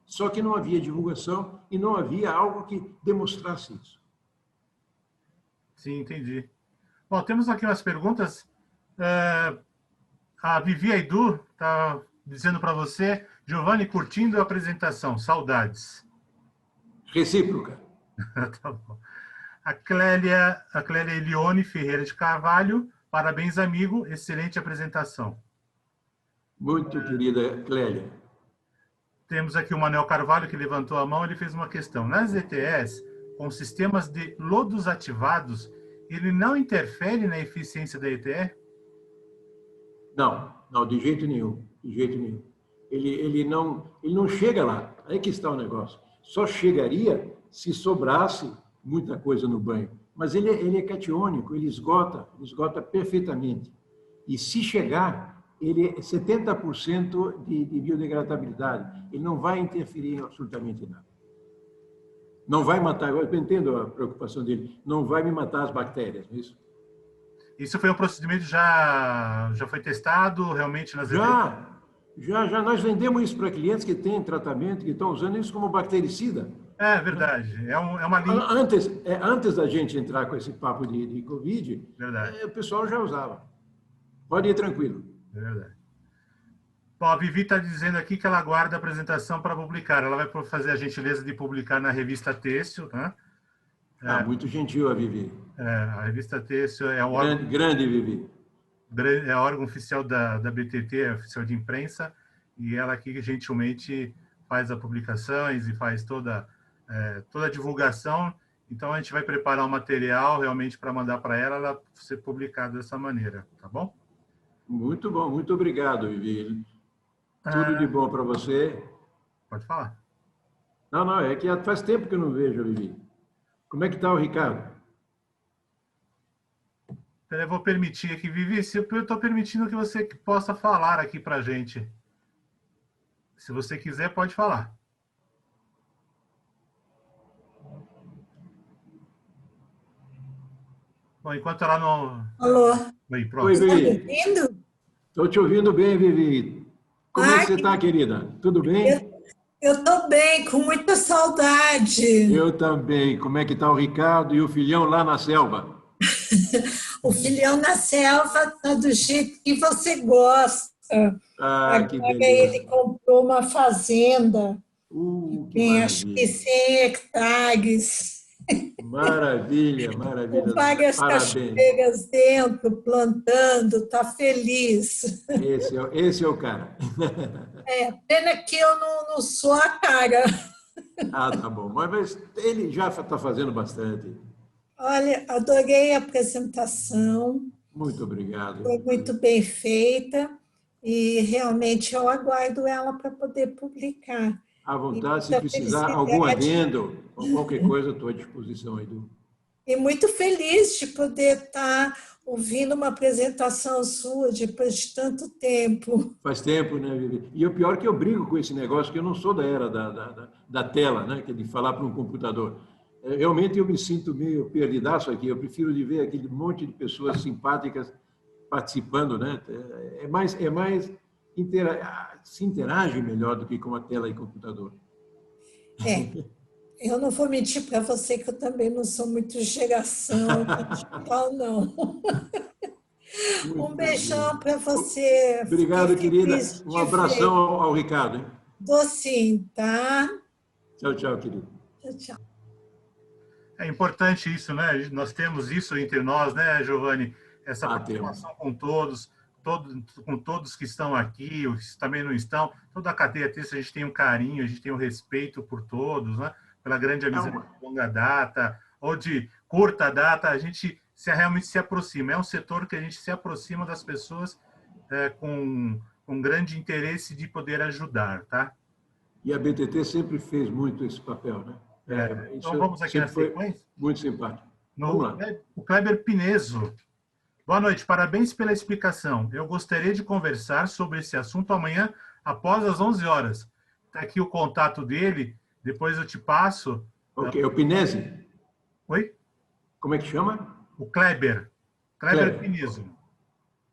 Só que não havia divulgação e não havia algo que demonstrasse isso. Sim, entendi. Bom, temos aqui umas perguntas. A Vivi Aidu está dizendo para você, Giovanni, curtindo a apresentação, saudades. Recíproca. Tá bom. A Clélia Elione Ferreira de Carvalho, parabéns, amigo, excelente apresentação. Muito querida Clélia. Temos aqui o Manuel Carvalho, que levantou a mão, ele fez uma questão. Nas ETS, com sistemas de lodos ativados, ele não interfere na eficiência da ETE? Não, de jeito nenhum, de jeito nenhum. Ele não chega lá, aí que está o negócio. Só chegaria se sobrasse muita coisa no banho. Mas ele é catiônico, ele esgota perfeitamente. E se chegar, ele é 70% de biodegradabilidade. Ele não vai interferir em absolutamente nada. Não vai matar, eu entendo a preocupação dele, não vai me matar as bactérias, não é isso? Isso foi um procedimento já foi testado realmente nas Já. Nós vendemos isso para clientes que têm tratamento, que estão usando isso como bactericida. É verdade. É uma linha. Antes da gente entrar com esse papo de Covid, o pessoal já usava. Pode ir tranquilo. É verdade. Bom, a Vivi está dizendo aqui que ela aguarda a apresentação para publicar. Ela vai fazer a gentileza de publicar na revista Têxtil, né? Muito gentil a Vivi. A revista Têxtil é o órgão... Grande Vivi. É o órgão oficial da BTT, é oficial de imprensa, e ela aqui gentilmente faz as publicações e faz toda a divulgação. Então, a gente vai preparar o material realmente para mandar para ela ser publicado dessa maneira, tá bom? Muito bom, muito obrigado, Vivi. Tudo de bom para você. Pode falar. Não, é que faz tempo que eu não vejo a Vivi. Como é que está o Ricardo? Eu vou permitir aqui, Vivi, eu estou permitindo que você possa falar aqui para a gente. Se você quiser, pode falar. Bom, enquanto ela não... Alô? Oi, Vivi. Estou te ouvindo bem, Vivi. Como é que você está, querida? Tudo bem? Eu estou bem, com muita saudade. Eu também. Como é que está o Ricardo e o filhão lá na selva? O filhão na selva está do jeito que você gosta. Ah, que Agora beleza. ele comprou uma fazenda, Que tem acho que maravilha. 100 hectares, Maravilha, com maravilha. várias Parabéns. cachoeiras dentro, plantando, está feliz. Esse é o cara. Pena que eu não sou a cara. Ah, tá bom. Mas ele já está fazendo bastante. Olha, adorei a apresentação, Muito obrigado. foi muito bem feita e realmente eu aguardo ela para poder publicar. À E vontade, se muita precisar algum felicidade adendo ou qualquer coisa, estou à disposição, Edu. e muito feliz de poder estar ouvindo uma apresentação sua depois de tanto tempo. Faz tempo, né, Vivi? E o pior é que eu brigo com esse negócio, que eu não sou da era da tela, né, que é de falar para um computador. Realmente eu me sinto meio perdidaço aqui. Eu prefiro de ver aquele monte de pessoas simpáticas participando, né? Se interage melhor do que com a tela e computador. É, eu não vou mentir para você que eu também não sou muito geração digital, não. Um Muito beijão bem. para você. Fiquei Obrigado, querida. feliz Um de abração ver. ao Ricardo, hein? Docinho, tá? Tchau, tchau, querido. Tchau, tchau. É importante isso, né? Nós temos isso entre nós, né, Giovanni? Essa Temos. preocupação com com todos que estão aqui, os que também não estão. Toda a cadeia texto, a gente tem um carinho, a gente tem um respeito por todos, né? Pela grande amizade de longa data ou de curta data, a gente realmente se aproxima. É um setor que a gente se aproxima das pessoas com grande interesse de poder ajudar, tá? E a BTT sempre fez muito esse papel, né? Então Isso vamos aqui na sempre foi sequência. muito simpático. Vamos lá. O Kleber Pineso. Boa noite, parabéns pela explicação. Eu gostaria de conversar sobre esse assunto amanhã, após as 11 horas. Está aqui o contato dele, depois eu te passo. Ok, o Pinese? Oi? Como é que chama? O Kleber. Kleber Pineso.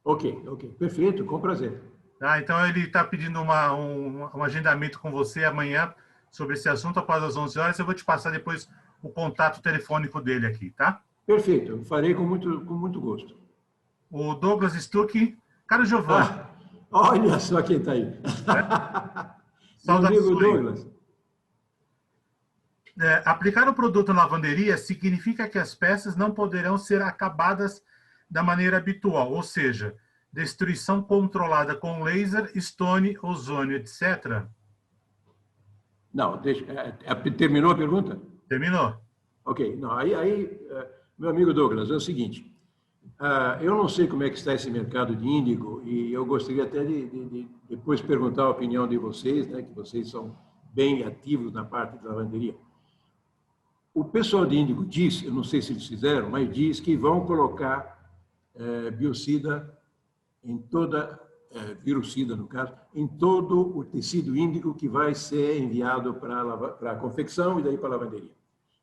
Ok, perfeito, com prazer. Tá, então ele está pedindo um agendamento com você amanhã sobre esse assunto, após as 11 horas. Eu vou te passar depois o contato telefônico dele aqui, tá? Perfeito, eu farei com muito gosto. O Douglas Stuck, cara Giovanni. Olha só quem está aí. Meu amigo Douglas. Aplicar o produto na lavanderia significa que as peças não poderão ser acabadas da maneira habitual, ou seja, destruição controlada com laser, stone, ozônio, etc. Não, terminou a pergunta? Terminou. Ok, não, meu amigo Douglas, é o seguinte, eu não sei como é que está esse mercado de índigo e eu gostaria até de depois perguntar a opinião de vocês, né, que vocês são bem ativos na parte da lavanderia. O pessoal de índigo diz, eu não sei se eles fizeram, mas diz que vão colocar biocida em toda, virucida no caso, em todo o tecido índigo que vai ser enviado para a confecção e daí para a lavanderia.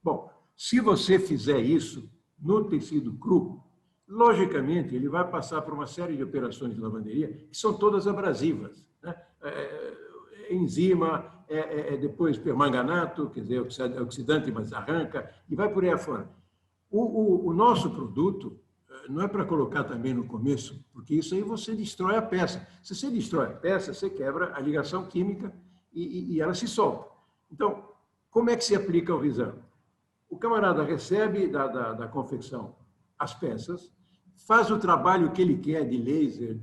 Bom, se você fizer isso no tecido cru, logicamente ele vai passar por uma série de operações de lavanderia que são todas abrasivas, né? Enzima, depois permanganato, quer dizer, oxidante, mas arranca, e vai por aí afora. O nosso produto não é para colocar também no começo, porque isso aí você destrói a peça. Se você destrói a peça, você quebra a ligação química e ela se solta. Então, como é que se aplica o Visan? O camarada recebe da confecção as peças, faz o trabalho que ele quer de laser,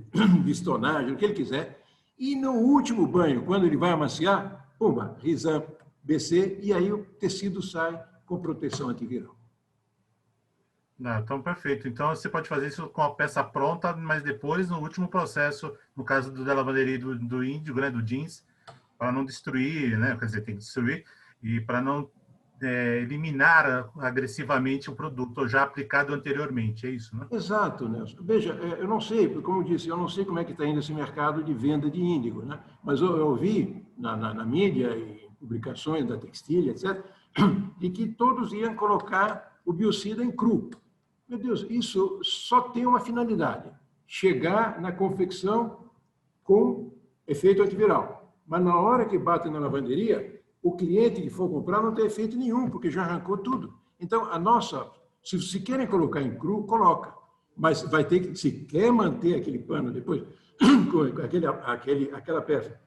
de estonagem, o que ele quiser, e no último banho, quando ele vai amaciar, pumba, Rizam, BC, e aí o tecido sai com proteção antiviral. Não, então, perfeito. Então, você pode fazer isso com a peça pronta, mas depois, no último processo, no caso da lavanderia do índigo, né, do jeans, para não destruir, né, quer dizer, tem que destruir, e para não eliminar agressivamente o produto já aplicado anteriormente, é isso, né? Exato, Nelson. Veja, eu não sei, como eu disse, eu não sei como é que está indo esse mercado de venda de índigo, né? Mas eu ouvi na mídia e publicações da Textilha, etc., de que todos iam colocar o biocida em cru. Meu Deus, isso só tem uma finalidade, chegar na confecção com efeito antiviral. Mas na hora que bate na lavanderia, o cliente que for comprar não tem efeito nenhum, porque já arrancou tudo. Então, se querem colocar em cru, coloca. Mas vai ter que, se quer manter aquele pano depois, aquela peça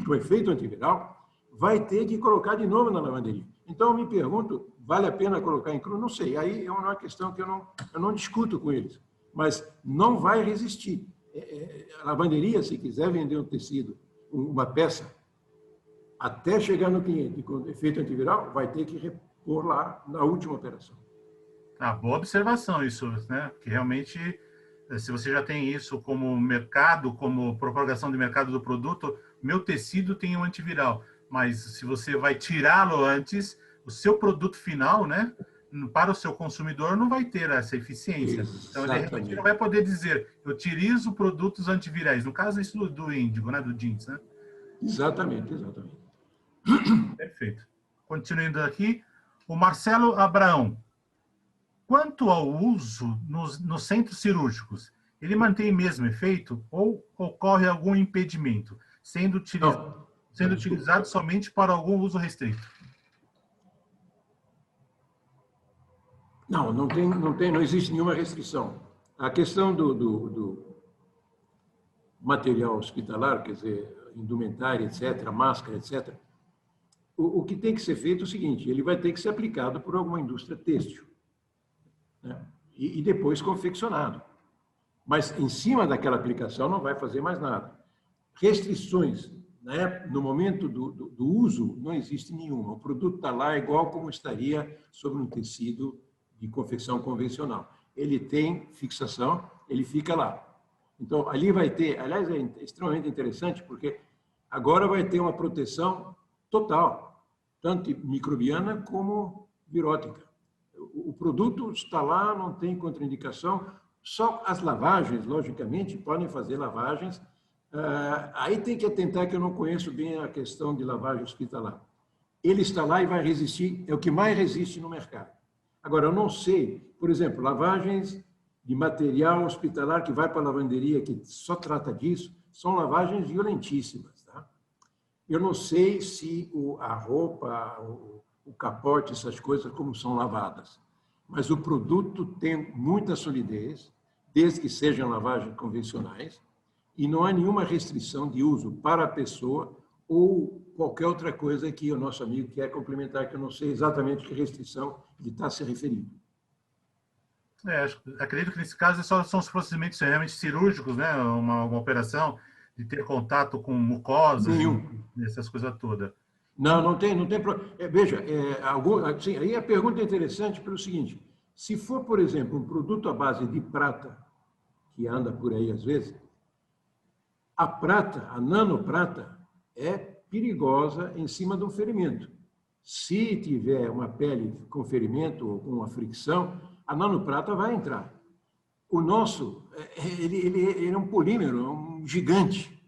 com efeito antiviral, vai ter que colocar de novo na lavanderia. Então, eu me pergunto, vale a pena colocar em cru? Não sei. Aí é uma questão que eu não discuto com eles. Mas não vai resistir. A lavanderia, se quiser vender um tecido, uma peça, até chegar no cliente com efeito antiviral, vai ter que repor lá na última operação. Boa observação isso, né? Que realmente, se você já tem isso como mercado, como propagação de mercado do produto, meu tecido tem um antiviral, mas se você vai tirá-lo antes, o seu produto final, né? Para o seu consumidor não vai ter essa eficiência. Então, ele realmente não vai poder dizer, eu utilizo produtos antivirais. No caso, isso do índigo, né? Do jeans, né? Exatamente. Perfeito. Continuando aqui, o Marcelo Abraão. Quanto ao uso nos centros cirúrgicos, ele mantém o mesmo efeito ou ocorre algum impedimento, sendo utilizado somente para algum uso restrito? Não existe nenhuma restrição. A questão do material hospitalar, quer dizer, indumentária, etc., máscara, etc., o que tem que ser feito é o seguinte, ele vai ter que ser aplicado por alguma indústria têxtil, né? E depois confeccionado. Mas, em cima daquela aplicação, não vai fazer mais nada. Restrições, né? No momento do uso, não existe nenhuma. O produto está lá igual como estaria sobre um tecido de confecção convencional. Ele tem fixação, ele fica lá. Então, ali vai ter... Aliás, é extremamente interessante, porque agora vai ter uma proteção total, tanto microbiana como virótica. O produto está lá, não tem contraindicação, só as lavagens, logicamente, podem fazer lavagens. Aí tem que atentar que eu não conheço bem a questão de lavagem hospitalar. Ele está lá e vai resistir, é o que mais resiste no mercado. Agora, eu não sei, por exemplo, lavagens de material hospitalar que vai para a lavanderia, que só trata disso, são lavagens violentíssimas. Tá? Eu não sei se a roupa, o capote, essas coisas, como são lavadas. Mas o produto tem muita solidez, desde que sejam lavagens convencionais, e não há nenhuma restrição de uso para a pessoa ou qualquer outra coisa que o nosso amigo quer complementar, que eu não sei exatamente que restrição ele está se referindo. Acredito que nesse caso são os procedimentos realmente cirúrgicos, né? Uma operação de ter contato com mucosas, essas coisas todas. Não tem problema. Veja, assim, aí a pergunta é interessante pelo seguinte, se for, por exemplo, um produto à base de prata, que anda por aí às vezes, a prata, a nanoprata, é perigosa em cima de um ferimento. Se tiver uma pele com ferimento ou com uma fricção, a nanoprata vai entrar. O nosso, ele é um polímero, é um gigante.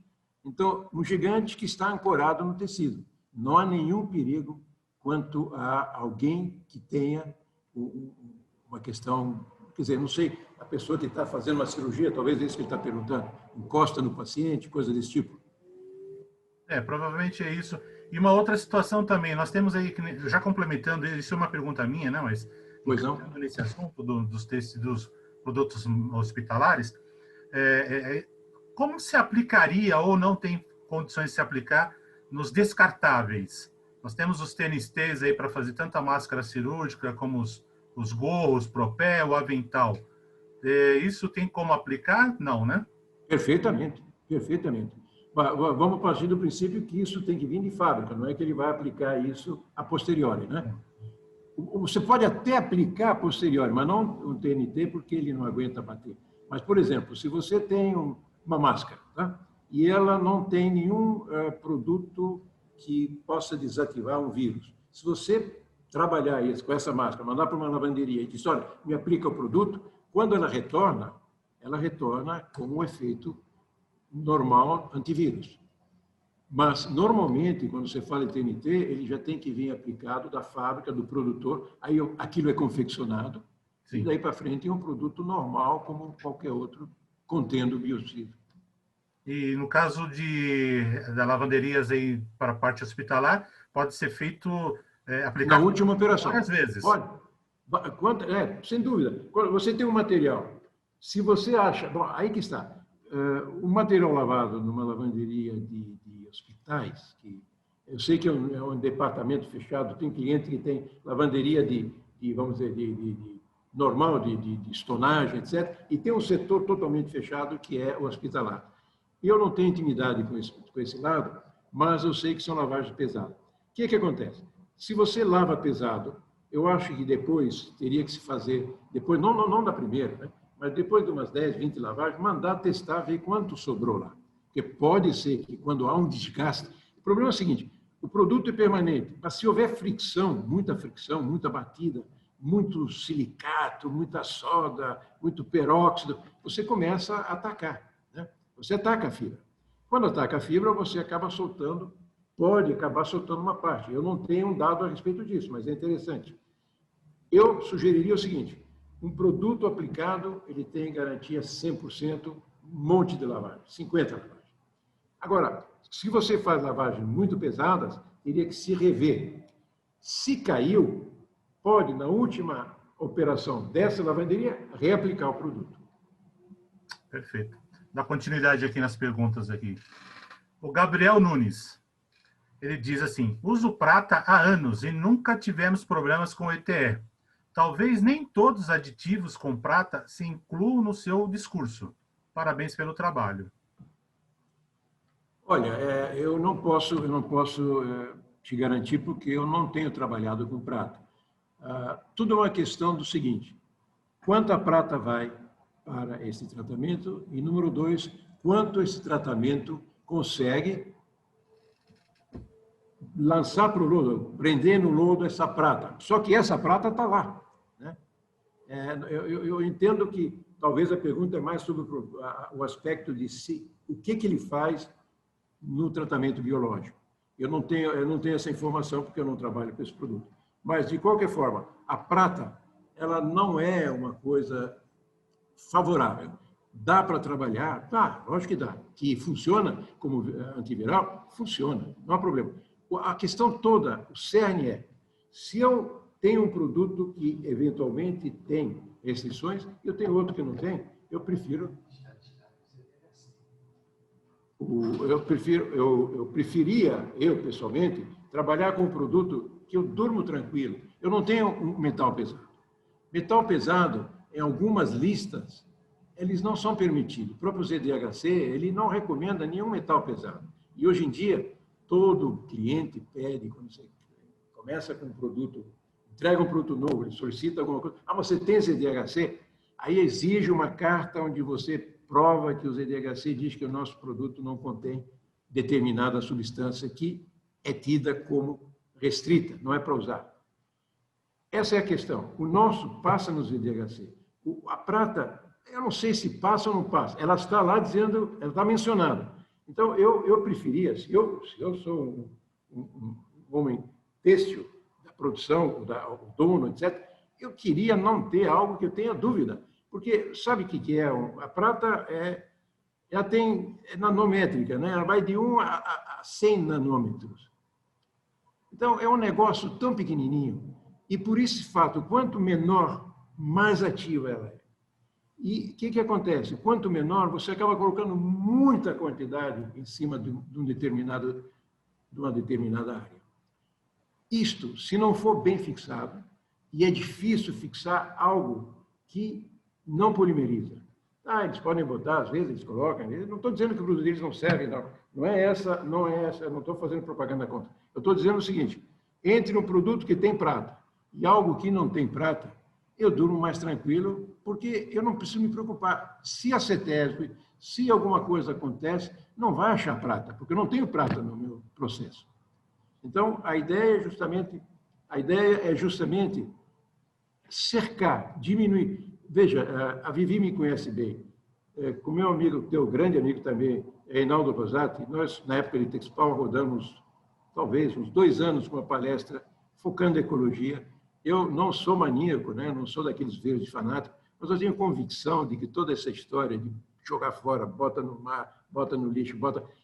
Então, um gigante que está ancorado no tecido. Não há nenhum perigo quanto a alguém que tenha uma questão, quer dizer, não sei, a pessoa que está fazendo uma cirurgia, talvez é isso que ele está perguntando, encosta no paciente, coisa desse tipo. Provavelmente é isso. E uma outra situação também, nós temos aí, já complementando, isso é uma pergunta minha, né, mas pois não. Nesse assunto dos tecidos, produtos hospitalares, como se aplicaria ou não tem condições de se aplicar nos descartáveis? Nós temos os TNTs aí para fazer tanto a máscara cirúrgica como os gorros, propé, o avental. Isso tem como aplicar? Não, né? Perfeitamente. Vamos partir do princípio que isso tem que vir de fábrica, não é que ele vai aplicar isso a posteriori, né? Você pode até aplicar a posteriori, mas não um TNT, porque ele não aguenta bater. Mas, por exemplo, se você tem uma máscara, tá? E ela não tem nenhum produto que possa desativar um vírus. Se você trabalhar isso com essa máscara, mandar para uma lavanderia e dizer, olha, me aplica o produto, quando ela retorna com um efeito normal antivírus. Mas, normalmente, quando você fala em TNT, ele já tem que vir aplicado da fábrica, do produtor, aí aquilo é confeccionado, sim. E daí para frente é um produto normal, como qualquer outro, contendo biocídio. E no caso da lavanderias aí para a parte hospitalar, pode ser feito, aplicado na última operação. Várias vezes. Pode. Sem dúvida. Quando você tem um material, se você acha... Bom, aí que está. o material lavado numa lavanderia de hospitais, que eu sei que é um departamento fechado, tem cliente que tem lavanderia vamos dizer, normal, de estonagem, etc., e tem um setor totalmente fechado, que é o hospitalar. Eu não tenho intimidade com esse lado, mas eu sei que são lavagens pesadas. O que acontece? Se você lava pesado, eu acho que depois teria que se fazer, depois não da primeira, né? Mas depois de umas 10, 20 lavagens, mandar testar, ver quanto sobrou lá. Porque pode ser que quando há um desgaste... O problema é o seguinte, o produto é permanente, mas se houver fricção, muita batida, muito silicato, muita soda, muito peróxido, você começa a atacar, né? Você ataca a fibra. Quando ataca a fibra, você acaba soltando, pode acabar soltando uma parte. Eu não tenho um dado a respeito disso, mas é interessante. Eu sugeriria o seguinte, um produto aplicado, ele tem garantia 100%, um monte de lavagem, 50 lavagens. Agora, se você faz lavagens muito pesadas, teria que se rever. Se caiu, pode, na última operação dessa lavanderia, reaplicar o produto. Perfeito. Dá continuidade aqui nas perguntas aqui. O Gabriel Nunes, ele diz assim, uso prata há anos e nunca tivemos problemas com ETE. Talvez nem todos os aditivos com prata se incluam no seu discurso. Parabéns pelo trabalho. Olha, eu não posso te garantir porque eu não tenho trabalhado com prata. Tudo é uma questão do seguinte, quanta prata vai para esse tratamento e, número 2, quanto esse tratamento consegue lançar para o lodo, prender no lodo essa prata. Só que essa prata está lá, né? Eu entendo que talvez a pergunta é mais sobre o aspecto de o que ele faz no tratamento biológico. Eu não tenho essa informação porque eu não trabalho com esse produto. Mas, de qualquer forma, a prata, ela não é uma coisa favorável. Dá para trabalhar? Tá, lógico que dá. Que funciona como antiviral? Funciona, não há problema. A questão toda, o cerne é, se eu tenho um produto que eventualmente tem restrições, eu tenho outro que não tem, eu preferia, pessoalmente, trabalhar com um produto que eu durmo tranquilo. Eu não tenho um metal pesado. Metal pesado, em algumas listas, eles não são permitidos. O próprio ZDHC, ele não recomenda nenhum metal pesado. E hoje em dia, todo cliente pede, quando você começa com um produto, entrega um produto novo, ele solicita alguma coisa, você tem ZDHC? Aí exige uma carta onde você prova que o ZDHC diz que o nosso produto não contém determinada substância que é tida como restrita, não é para usar. Essa é a questão. O nosso passa no ZDHC. A prata, eu não sei se passa ou não passa. Ela está lá dizendo, ela está mencionada. Então, eu preferia, se eu sou um homem têxtil da produção, o dono, etc., eu queria não ter algo que eu tenha dúvida. Porque sabe o que é? A prata ela é nanométrica, né? Ela vai de 1 a 100 nanômetros. Então, é um negócio tão pequenininho. E por esse fato, quanto menor, mais ativa ela é. E o que acontece? Quanto menor, você acaba colocando muita quantidade em cima de uma determinada área. Isto, se não for bem fixado, e é difícil fixar algo que não polimeriza. Eles podem botar, às vezes eles colocam, não estou dizendo que os produtos deles não servem, não. Não é essa, eu não estou fazendo propaganda contra. Eu estou dizendo o seguinte, entre um produto que tem prata e algo que não tem prata, eu durmo mais tranquilo, porque eu não preciso me preocupar. Se a CETESB, se alguma coisa acontece, não vai achar prata, porque eu não tenho prata no meu processo. Então, a ideia é justamente cercar, diminuir. Veja, a Vivi me conhece bem. Com meu amigo, teu grande amigo também, Reinaldo Rosati, nós, na época de Texpal, rodamos, talvez, uns 2 anos com uma palestra focando em ecologia. Eu não sou maníaco, né? Não sou daqueles verdes fanáticos, mas eu tenho convicção de que toda essa história de jogar fora, bota no mar, bota no lixo,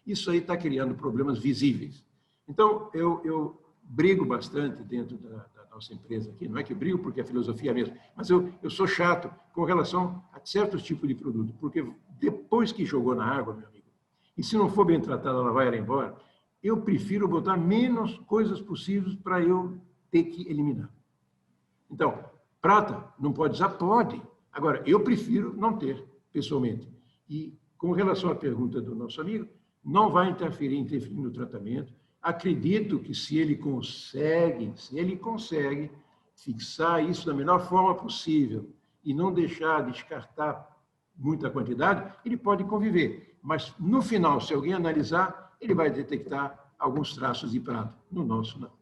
isso aí está criando problemas visíveis. Então, eu brigo bastante dentro da nossa empresa aqui, não é que eu brigo porque a filosofia é a mesma, mas eu sou chato com relação a certos tipos de produto, porque depois que jogou na água, meu amigo, e se não for bem tratada, ela vai embora, eu prefiro botar menos coisas possíveis para eu ter que eliminar. Então, prata, não pode usar? Pode. Agora, eu prefiro não ter, pessoalmente. E, com relação à pergunta do nosso amigo, não vai interferir no tratamento. Acredito que se ele consegue fixar isso da melhor forma possível e não deixar descartar muita quantidade, ele pode conviver. Mas, no final, se alguém analisar, ele vai detectar alguns traços de prata. No nosso, não.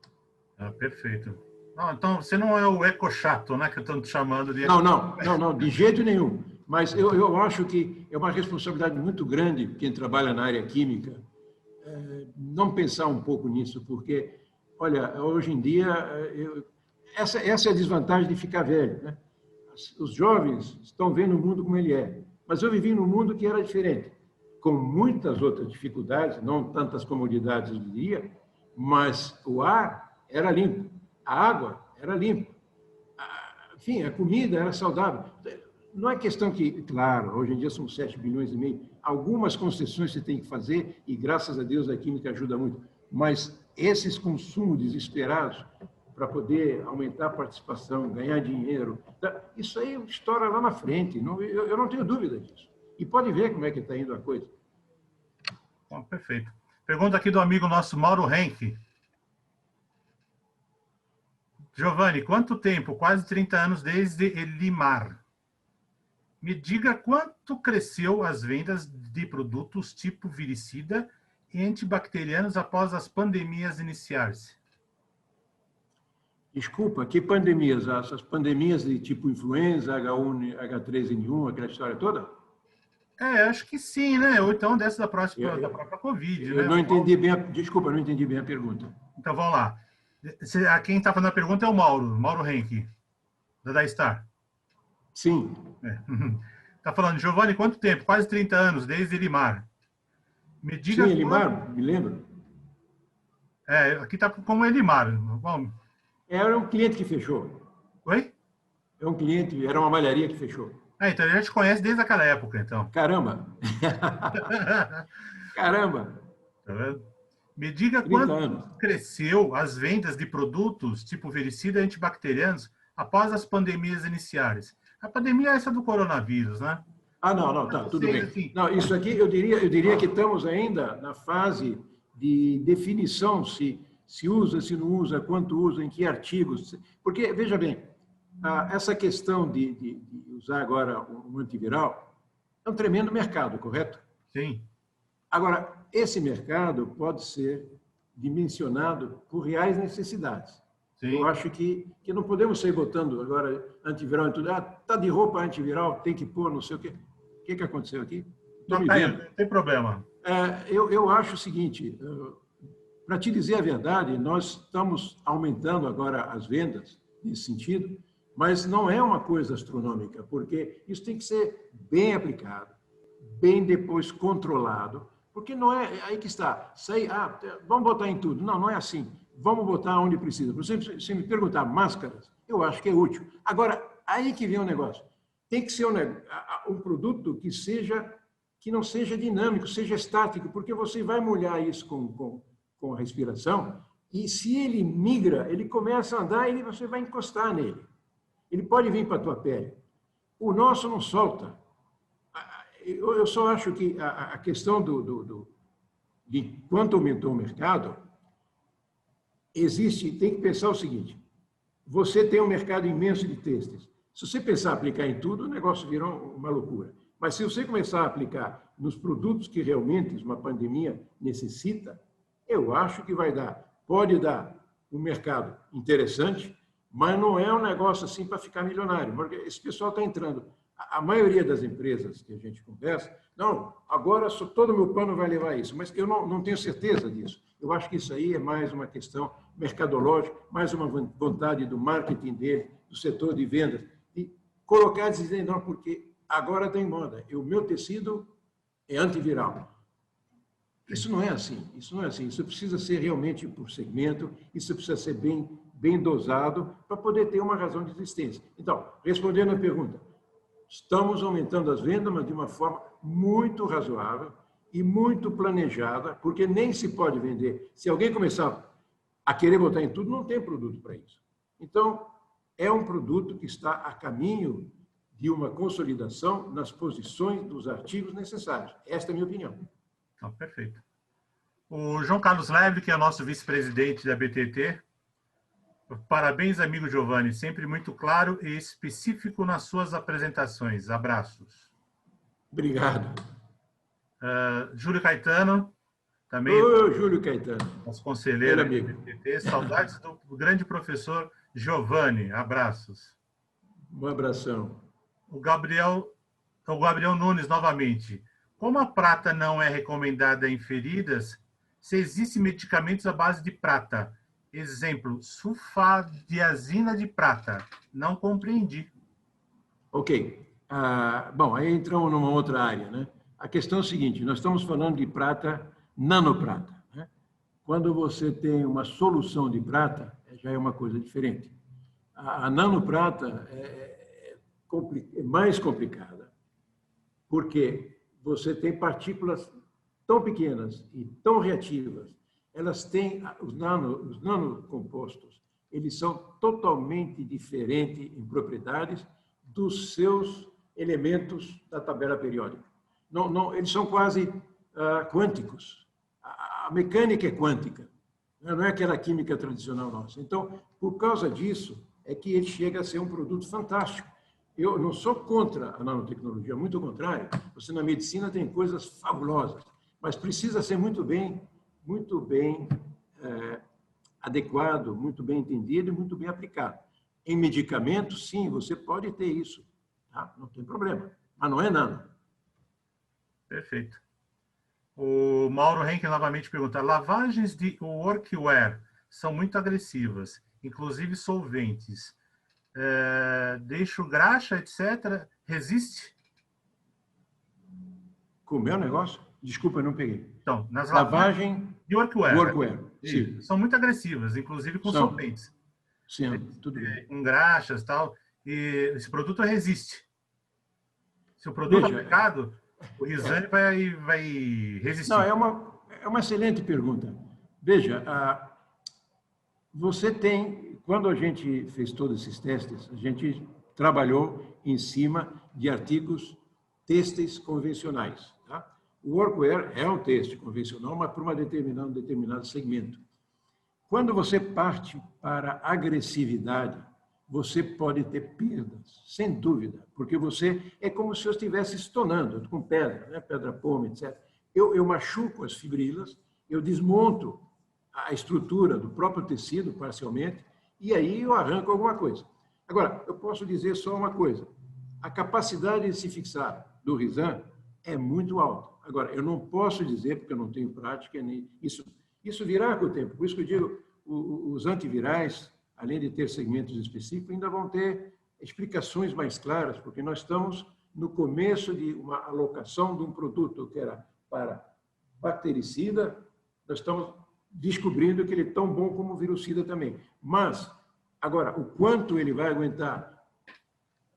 Perfeito. Não, então, você não é o eco-chato, né? Que eu estou te chamando de... Não, de jeito nenhum. Mas eu acho que é uma responsabilidade muito grande quem trabalha na área química não pensar um pouco nisso, porque, olha, hoje em dia, essa é a desvantagem de ficar velho, né? Os jovens estão vendo o mundo como ele é, mas eu vivi num mundo que era diferente, com muitas outras dificuldades, não tantas comodidades, eu diria, mas o ar era limpo, a água era limpa, enfim, a comida era saudável. Não é questão que, claro, hoje em dia são 7 bilhões e meio, algumas concessões você tem que fazer e, graças a Deus, a química ajuda muito, mas esses consumos desesperados para poder aumentar a participação, ganhar dinheiro, isso aí estoura lá na frente, eu não tenho dúvida disso. E pode ver como é que está indo a coisa. Bom, perfeito. Pergunta aqui do amigo nosso, Mauro Henke. Giovanni, quanto tempo? Quase 30 anos desde Elimar. Me diga quanto cresceu as vendas de produtos tipo viricida e antibacterianos após as pandemias iniciais. Desculpa, que pandemias? Essas pandemias de tipo influenza, H1, H3N1, aquela história toda? Acho que sim, né? Ou então dessa da própria Covid, né? Eu não entendi bem, desculpa, não entendi bem a pergunta. Então, vamos lá. Quem está fazendo a pergunta é o Mauro Henke, da Daystar. Sim. Está falando, Giovanni, quanto tempo? Quase 30 anos, desde Elimar. Me diga. Sim, Elimar, me lembro. Aqui está como Elimar. Bom, era um cliente que fechou. Oi? É um cliente, era uma malharia que fechou. Então a gente conhece desde aquela época, então. Caramba! Caramba! Tá vendo? Me diga quanto cresceu as vendas de produtos tipo viricida e antibacterianos após as pandemias iniciais. A pandemia é essa do coronavírus, né? Não, tá, tudo bem. Assim. Não, isso aqui eu diria que estamos ainda na fase de definição se usa, se não usa, quanto usa, em que artigos. Porque, veja bem, essa questão de usar agora um antiviral é um tremendo mercado, correto? Sim. Agora, esse mercado pode ser dimensionado por reais necessidades. Sim. Eu acho que não podemos sair botando agora antiviral em tudo. Tá de roupa antiviral, tem que pôr, não sei o quê. O que aconteceu aqui? Não tem problema. Eu acho o seguinte, para te dizer a verdade, nós estamos aumentando agora as vendas nesse sentido, mas não é uma coisa astronômica, porque isso tem que ser bem aplicado, bem depois controlado, porque não é aí que está. Vamos botar em tudo. Não é assim. Vamos botar onde precisa. Por exemplo, se me perguntar máscaras, eu acho que é útil. Agora, aí que vem o negócio. Tem que ser um produto que não seja dinâmico, seja estático, porque você vai molhar isso com a respiração e se ele migra, ele começa a andar e você vai encostar nele. Ele pode vir para a tua pele. O nosso não solta. Eu só acho que a questão de quanto aumentou o mercado, tem que pensar o seguinte, você tem um mercado imenso de têxteis. Se você pensar em aplicar em tudo, o negócio virou uma loucura. Mas se você começar a aplicar nos produtos que realmente uma pandemia necessita, eu acho que pode dar um mercado interessante, mas não é um negócio assim para ficar milionário, porque esse pessoal está entrando. A maioria das empresas que a gente conversa, agora todo o meu plano vai levar a isso, mas eu não tenho certeza disso. Eu acho que isso aí é mais uma questão mercadológica, mais uma vontade do marketing dele, do setor de vendas, de colocar e dizer, não, porque agora está em moda, o meu tecido é antiviral. Isso não é assim, isso precisa ser realmente por segmento, isso precisa ser bem bem dosado, para poder ter uma razão de existência. Então, respondendo à pergunta, estamos aumentando as vendas, mas de uma forma muito razoável e muito planejada, porque nem se pode vender. Se alguém começar a querer botar em tudo, não tem produto para isso. Então, é um produto que está a caminho de uma consolidação nas posições dos artigos necessários. Esta é a minha opinião. Então, perfeito. O João Carlos Lebre, que é o nosso vice-presidente da BTT. Parabéns, amigo Giovanni. Sempre muito claro e específico nas suas apresentações. Abraços. Obrigado. Júlio Caetano, também. Ô, Júlio Caetano. Nosso conselheiro da BTT. Saudades do grande professor Giovanni. Abraços. Um abração. O Gabriel Nunes, novamente. Como a prata não é recomendada em feridas, se existem medicamentos à base de prata, exemplo, sulfadiazina de prata, não compreendi. Ok. Bom, aí entramos numa outra área, né? A questão é o seguinte, nós estamos falando de prata, nanoprata, né? Quando você tem uma solução de prata, já é uma coisa diferente. A nanoprata é mais complicada, porque você tem partículas tão pequenas e tão reativas, elas têm, os nanocompostos, eles são totalmente diferentes em propriedades dos seus elementos da tabela periódica. Não, eles são quase quânticos. A mecânica é quântica, não é aquela química tradicional nossa. Então, por causa disso, é que ele chega a ser um produto fantástico. Eu não sou contra a nanotecnologia, muito ao contrário. Você na medicina tem coisas fabulosas, mas precisa ser muito bem adequado, muito bem entendido e muito bem aplicado. Em medicamentos, sim, você pode ter isso, tá? Não tem problema, mas não é nano. Perfeito. O Mauro Henke novamente pergunta, lavagens de workwear são muito agressivas, inclusive solventes. Deixo graxa, etc. Resiste? Como é o negócio? Desculpa, eu não peguei. Então, nas lavagem de workwear. Workwear, sim. São muito agressivas, inclusive com solventes. Sim, tudo bem. Com graxas e tal. E esse produto resiste. Se o produto aplicado, o Risane vai resistir. Não, é uma excelente pergunta. Veja, você tem, quando a gente fez todos esses testes, a gente trabalhou em cima de artigos têxteis convencionais. Tá? O workwear é um têxtil convencional, mas para um determinado segmento. Quando você parte para agressividade, você pode ter perdas, sem dúvida, porque você é como se eu estivesse estonando com pedra, né? Pedra pome, etc. Eu machuco as fibrilas, eu desmonto a estrutura do próprio tecido, parcialmente, e aí eu arranco alguma coisa. Agora, eu posso dizer só uma coisa. A capacidade de se fixar do Risan é muito alta. Agora, eu não posso dizer, porque eu não tenho prática, nem isso virá com o tempo. Por isso que eu digo, os antivirais, além de ter segmentos específicos, ainda vão ter explicações mais claras, porque nós estamos no começo de uma alocação de um produto que era para bactericida, nós estamos descobrindo que ele é tão bom como o virucida também. Mas, agora, o quanto ele vai aguentar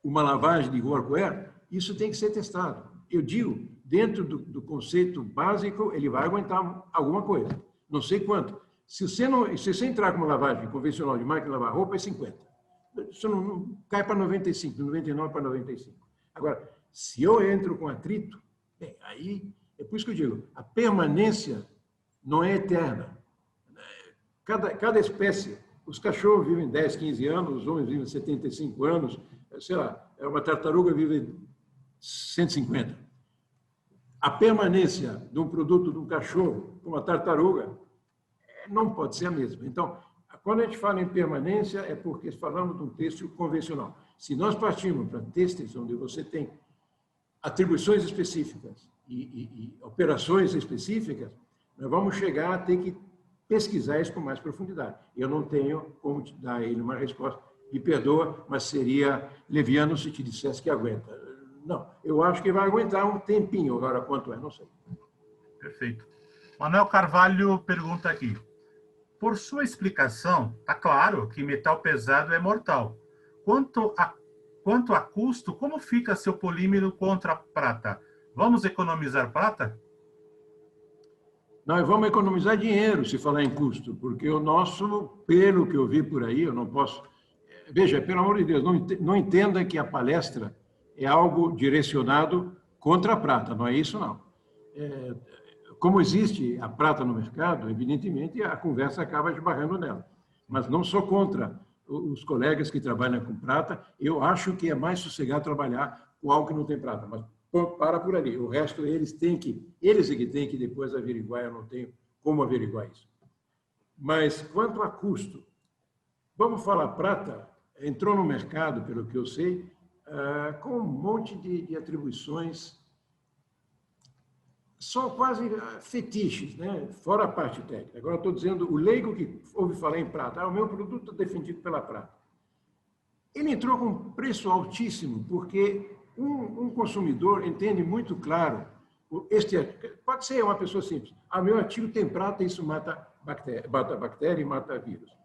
uma lavagem de workwear, isso tem que ser testado. Eu digo, dentro do conceito básico, ele vai aguentar alguma coisa. Não sei quanto. Se você entrar com uma lavagem convencional de máquina de lavar roupa, é 50. Isso não cai para 95, de 99 para 95. Agora, se eu entro com atrito, aí é por isso que eu digo, a permanência não é eterna. Cada espécie, os cachorros vivem 10, 15 anos, os homens vivem 75 anos, sei lá, uma tartaruga vive 150. A permanência de um produto de um cachorro com uma tartaruga não pode ser a mesma. Então, quando a gente fala em permanência, é porque falamos de um têxtil convencional. Se nós partimos para têxteis onde você tem atribuições específicas e operações específicas, nós vamos chegar a ter que pesquisar isso com mais profundidade. Eu não tenho como te dar a ele uma resposta. Me perdoa, mas seria leviano se te dissesse que aguenta. Não, eu acho que vai aguentar um tempinho. Agora, quanto é, não sei. Perfeito. Manuel Carvalho pergunta aqui. Por sua explicação, está claro que metal pesado é mortal. Quanto a custo, como fica seu polímero contra a prata? Vamos economizar prata? Nós vamos economizar dinheiro, se falar em custo, porque o nosso, pelo que eu vi por aí, eu não posso... Veja, pelo amor de Deus, não entenda que a palestra é algo direcionado contra a prata, não é isso, não. Como existe a prata no mercado, evidentemente a conversa acaba esbarrando nela. Mas não sou contra os colegas que trabalham com prata, eu acho que é mais sossegado trabalhar com algo que não tem prata, mas para por ali. O resto, eles é que têm que depois averiguar, eu não tenho como averiguar isso. Mas, quanto a custo, vamos falar, prata entrou no mercado, pelo que eu sei, com um monte de atribuições, são quase fetiches, né? Fora a parte técnica. Agora, estou dizendo, o leigo que ouve falar em prata, o meu produto é defendido pela prata. Ele entrou com um preço altíssimo, porque um consumidor entende muito claro, pode ser uma pessoa simples, meu artigo tem prata, isso mata bactéria e mata vírus.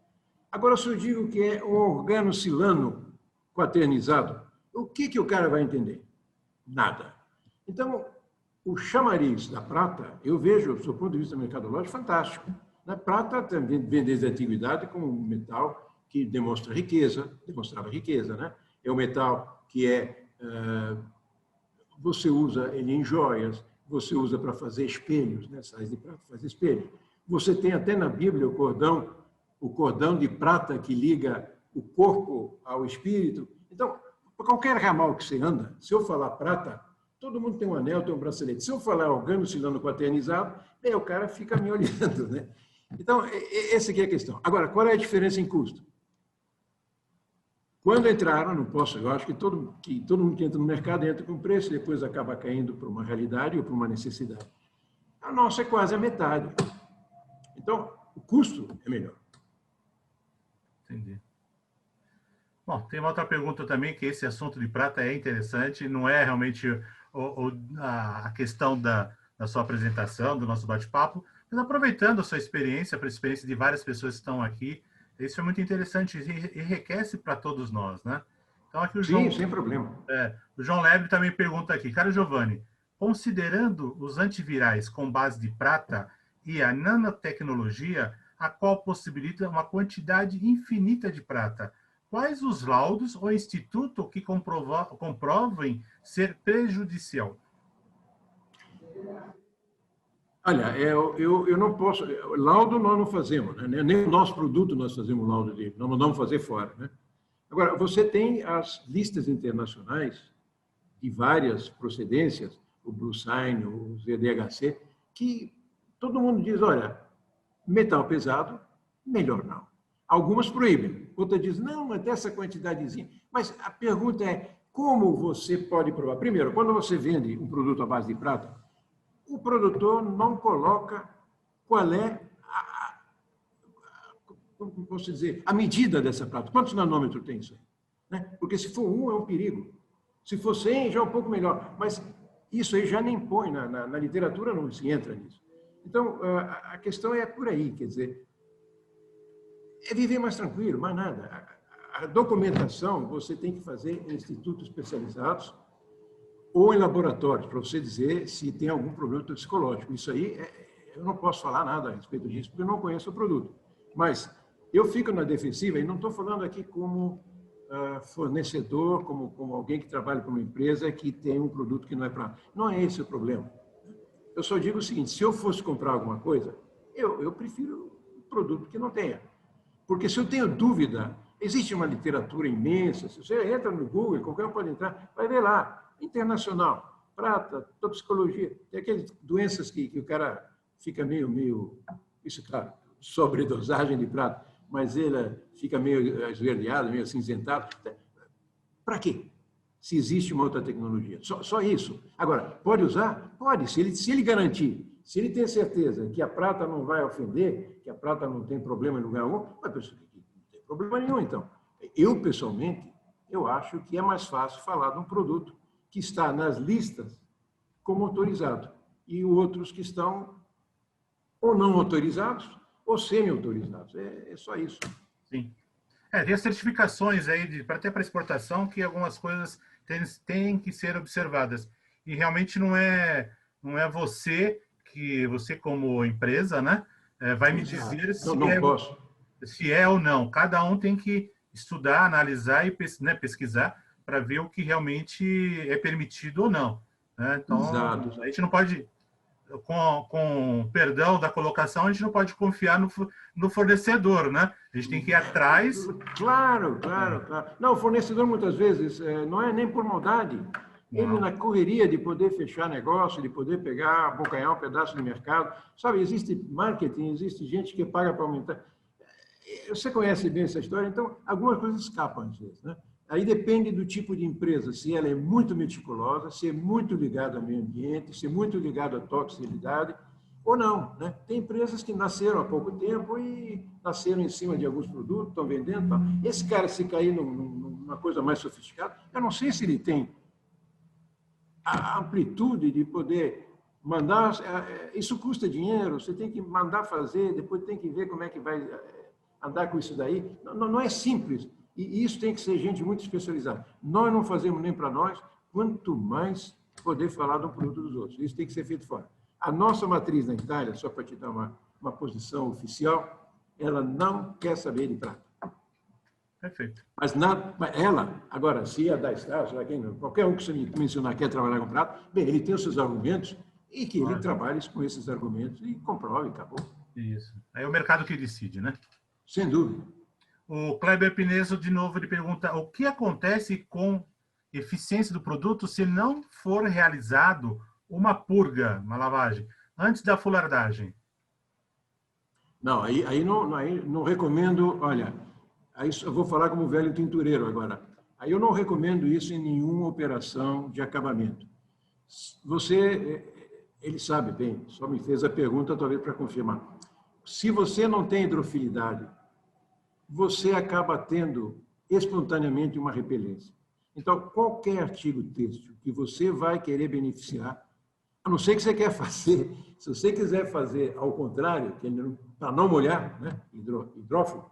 Agora, se eu digo que é um organosilano quaternizado, o que o cara vai entender? Nada. Então, o chamariz da prata, eu vejo, do seu ponto de vista mercadológico, fantástico. A prata também vem desde a antiguidade como um metal que demonstrava riqueza, né? É um metal que você usa ele em joias, você usa para fazer espelhos, né? Sais de prata fazer espelho. Você tem até na Bíblia o cordão de prata que liga o corpo ao espírito. Então, por qualquer ramal que você anda, se eu falar prata, todo mundo tem um anel, tem um bracelete. Se eu falar organosilano quaternizado, o cara fica me olhando, né? Então, essa aqui é a questão. Agora, qual é a diferença em custo? Quando entraram, não posso, eu acho que todo mundo que entra no mercado entra com preço, depois acaba caindo para uma realidade ou para uma necessidade. A nossa é quase a metade. Então, o custo é melhor. Entendi. Bom, tem uma outra pergunta também, que esse assunto de prata é interessante, não é realmente a questão da sua apresentação, do nosso bate-papo, mas aproveitando a sua experiência, a experiência de várias pessoas que estão aqui, isso é muito interessante e enriquece para todos nós, né? Então, aqui o João, sim, sem problema. O João Lebre também pergunta aqui, caro Giovanni, considerando os antivirais com base de prata e a nanotecnologia, a qual possibilita uma quantidade infinita de prata, quais os laudos ou instituto que comprovem ser prejudicial? Olha, eu não posso... Laudo nós não fazemos, né? Nem o nosso produto nós fazemos laudo dele, nós mandamos fazer fora, né? Agora, você tem as listas internacionais de várias procedências, o Blue Sign, o ZDHC, que todo mundo diz, olha, metal pesado, melhor não. Algumas proíbem, outras dizem, não, até essa quantidadezinha. Mas a pergunta é, como você pode provar? Primeiro, quando você vende um produto à base de prata, o produtor não coloca qual é como posso dizer, a medida dessa prata. Quantos nanômetros tem isso aí? Né? Porque se for 1, é um perigo. Se for 100, já é um pouco melhor. Mas isso aí já nem põe, na literatura não se entra nisso. Então, a questão é por aí, quer dizer, é viver mais tranquilo, mais nada. A documentação você tem que fazer em institutos especializados ou em laboratórios, para você dizer se tem algum problema toxicológico. Isso aí, eu não posso falar nada a respeito disso, porque eu não conheço o produto. Mas eu fico na defensiva, e não estou falando aqui como fornecedor, como alguém que trabalha para uma empresa que tem um produto que não é para... Não é esse o problema. Eu só digo o seguinte, se eu fosse comprar alguma coisa, eu prefiro um produto que não tenha. Porque se eu tenho dúvida, existe uma literatura imensa, se você entra no Google, qualquer um pode entrar, vai ver lá, internacional, prata, toxicologia, tem aquelas doenças que o cara fica meio, isso claro, sobredosagem de prata, mas ele fica meio esverdeado, meio acinzentado. Para quê? Se existe uma outra tecnologia. Só isso. Agora, pode usar? Pode. Se ele garantir, se ele tem certeza que a prata não vai ofender, que a prata não tem problema em lugar algum, mas pessoal, não tem problema nenhum, então. Eu, pessoalmente, eu acho que é mais fácil falar de um produto que está nas listas como autorizado e outros que estão ou não autorizados ou semi-autorizados. É só isso. Sim. Tem as certificações aí, até para exportação, que algumas coisas têm que ser observadas. E realmente não é você como empresa, né, vai me dizer se é ou não. Cada um tem que estudar, analisar e, né, pesquisar para ver o que realmente é permitido ou não, né? Então, Exato. a gente não pode, com perdão da colocação, a gente não pode confiar no fornecedor, né? A gente tem que ir atrás. Claro. Não, o fornecedor, muitas vezes, não é nem por maldade. Ele, na correria de poder fechar negócio, de poder pegar, abocanhar um pedaço de mercado. Sabe, existe marketing, existe gente que paga para aumentar. Você conhece bem essa história, então algumas coisas escapam às vezes, né? Aí depende do tipo de empresa, se ela é muito meticulosa, se é muito ligada ao meio ambiente, se é muito ligada à toxicidade ou não, né? Tem empresas que nasceram há pouco tempo e nasceram em cima de alguns produtos, estão vendendo. Tal. Esse cara, se cair numa coisa mais sofisticada, eu não sei se ele tem a amplitude de poder mandar. Isso custa dinheiro, você tem que mandar fazer, depois tem que ver como é que vai andar com isso daí. Não é simples. E isso tem que ser gente muito especializada. Nós não fazemos nem para nós, quanto mais poder falar de um produto dos outros. Isso tem que ser feito fora. A nossa matriz na Itália, só para te dar uma posição oficial, ela não quer saber de prata. Perfeito. Mas ela, agora, se a da Star, qualquer um que você me mencionar quer trabalhar com prata, bem, ele tem os seus argumentos e que ele trabalhe com esses argumentos e comprove, acabou. Isso. Aí é o mercado que decide, né? Sem dúvida. O Kleber Pineso, de novo, ele pergunta: o que acontece com eficiência do produto se não for realizado uma purga, uma lavagem, antes da fulardagem? Não, aí não recomendo. Olha, aí eu vou falar como velho tintureiro agora. Aí eu não recomendo isso em nenhuma operação de acabamento. Ele sabe bem, só me fez a pergunta talvez para confirmar. Se você não tem hidrofilidade, você acaba tendo espontaneamente uma repelência. Então, qualquer artigo têxtil que você vai querer beneficiar, a não ser que você quer fazer, se você quiser fazer ao contrário, para não molhar, né, hidrófilo,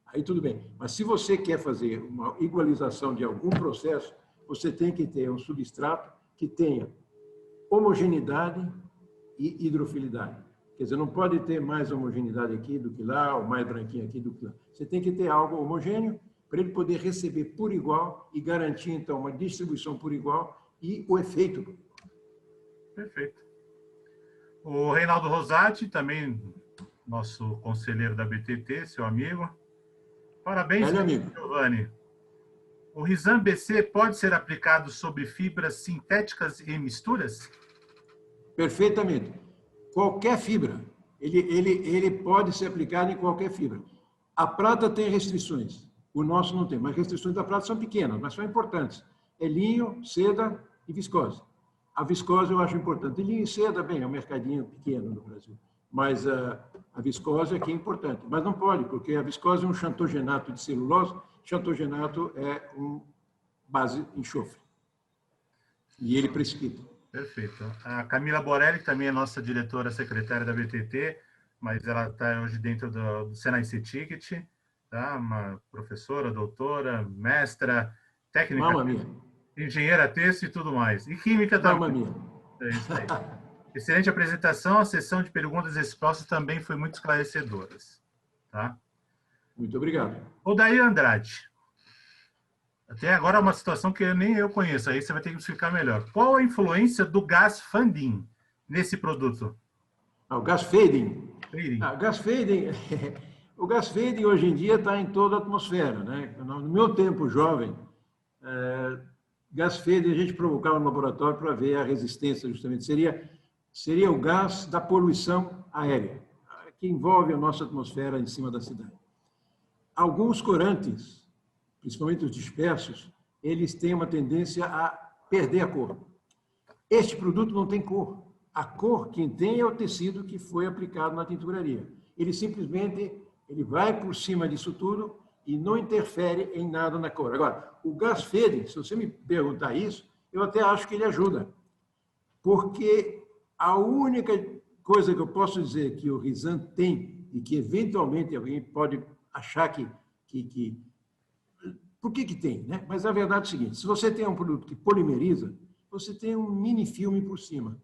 aí tudo bem. Mas se você quer fazer uma igualização de algum processo, você tem que ter um substrato que tenha homogeneidade e hidrofilidade. Quer dizer, não pode ter mais homogeneidade aqui do que lá, ou mais branquinho aqui do que lá. Você tem que ter algo homogêneo para ele poder receber por igual e garantir, então, uma distribuição por igual e o efeito por igual. Perfeito. O Reinaldo Rosati, também nosso conselheiro da BTT, seu amigo. Parabéns, Giovanni. O Rizam BC pode ser aplicado sobre fibras sintéticas e misturas? Perfeitamente. Qualquer fibra. Ele pode ser aplicado em qualquer fibra. A prata tem restrições. O nosso não tem, mas as restrições da prata são pequenas, mas são importantes. É linho, seda e viscose. A viscose eu acho importante. E linho e seda, bem, é um mercadinho pequeno no Brasil. Mas a viscose aqui é importante. Mas não pode, porque a viscose é um xantogenato de celulose. Xantogenato é base enxofre. E ele precipita. Perfeito. A Camila Borelli, que também é nossa diretora secretária da BTT, mas ela está hoje dentro do Senai C-Ticket, tá? Uma professora, doutora, mestra, técnica, engenheira têxtil e tudo mais. E química também. É isso aí. Excelente apresentação. A sessão de perguntas e respostas também foi muito esclarecedora. Tá? Muito obrigado. Odair Andrade. Até agora é uma situação que nem eu conheço, aí você vai ter que explicar melhor. Qual a influência do gás funding nesse produto? O gás fading. O gás fading hoje em dia está em toda a atmosfera, né? No meu tempo jovem, gás fading a gente provocava no laboratório para ver a resistência, justamente. Seria o gás da poluição aérea, que envolve a nossa atmosfera em cima da cidade. Alguns corantes, principalmente os dispersos, eles têm uma tendência a perder a cor. Este produto não tem cor. A cor, quem tem, é o tecido que foi aplicado na tinturaria. Ele simplesmente vai por cima disso tudo e não interfere em nada na cor. Agora, o gás fading, se você me perguntar isso, eu até acho que ele ajuda. Porque a única coisa que eu posso dizer que o Rizam tem e que eventualmente alguém pode achar que por que tem, né? Mas a verdade é o seguinte, se você tem um produto que polimeriza, você tem um mini filme por cima.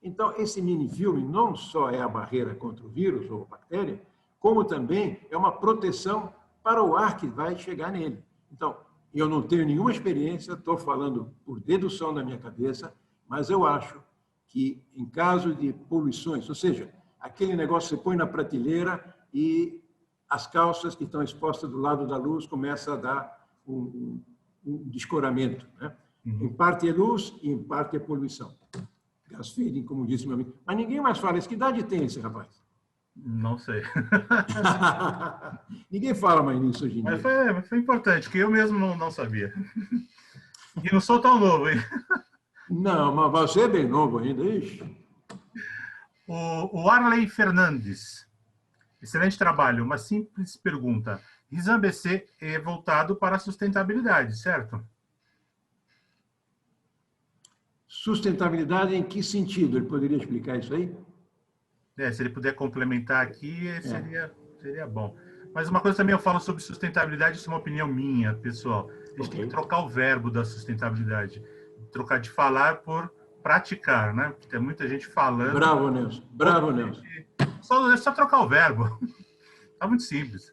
Então, esse mini filme não só é a barreira contra o vírus ou bactéria, como também é uma proteção para o ar que vai chegar nele. Então, eu não tenho nenhuma experiência, estou falando por dedução da minha cabeça, mas eu acho que em caso de poluições, ou seja, aquele negócio que você põe na prateleira e as calças que estão expostas do lado da luz começam a dar um descoramento, né? Em parte é luz e em parte é poluição. Gas fading, como disse meu amigo. Mas ninguém mais fala isso. Que idade tem esse rapaz? Não sei. Ninguém fala mais nisso hoje em Mas dia. foi importante, que eu mesmo não sabia. E não sou tão novo, hein? Não, mas você é bem novo ainda. Ixi. O Arley Fernandes. Excelente trabalho. Uma simples pergunta. Rizam BC é voltado para a sustentabilidade, certo? Sustentabilidade em que sentido? Ele poderia explicar isso aí? Se ele puder complementar aqui, seria bom. Mas uma coisa também eu falo sobre sustentabilidade, isso é uma opinião minha, pessoal. A gente tem que trocar o verbo da sustentabilidade. Trocar de falar por praticar, né? Porque tem muita gente falando. Bravo, Nelson. Bravo, Nelson. É só trocar o verbo. Tá muito simples.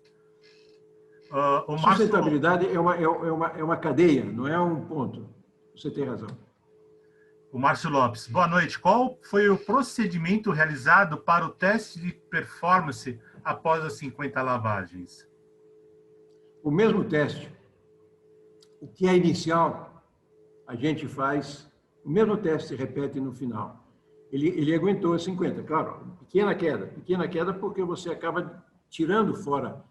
Sustentabilidade é uma cadeia, não é um ponto. Você tem razão. O Márcio Lopes. Boa noite. Qual foi o procedimento realizado para o teste de performance após as 50 lavagens? O mesmo teste. O que é inicial, a gente faz, o mesmo teste se repete no final. Ele aguentou as 50, claro, pequena queda porque você acaba tirando fora,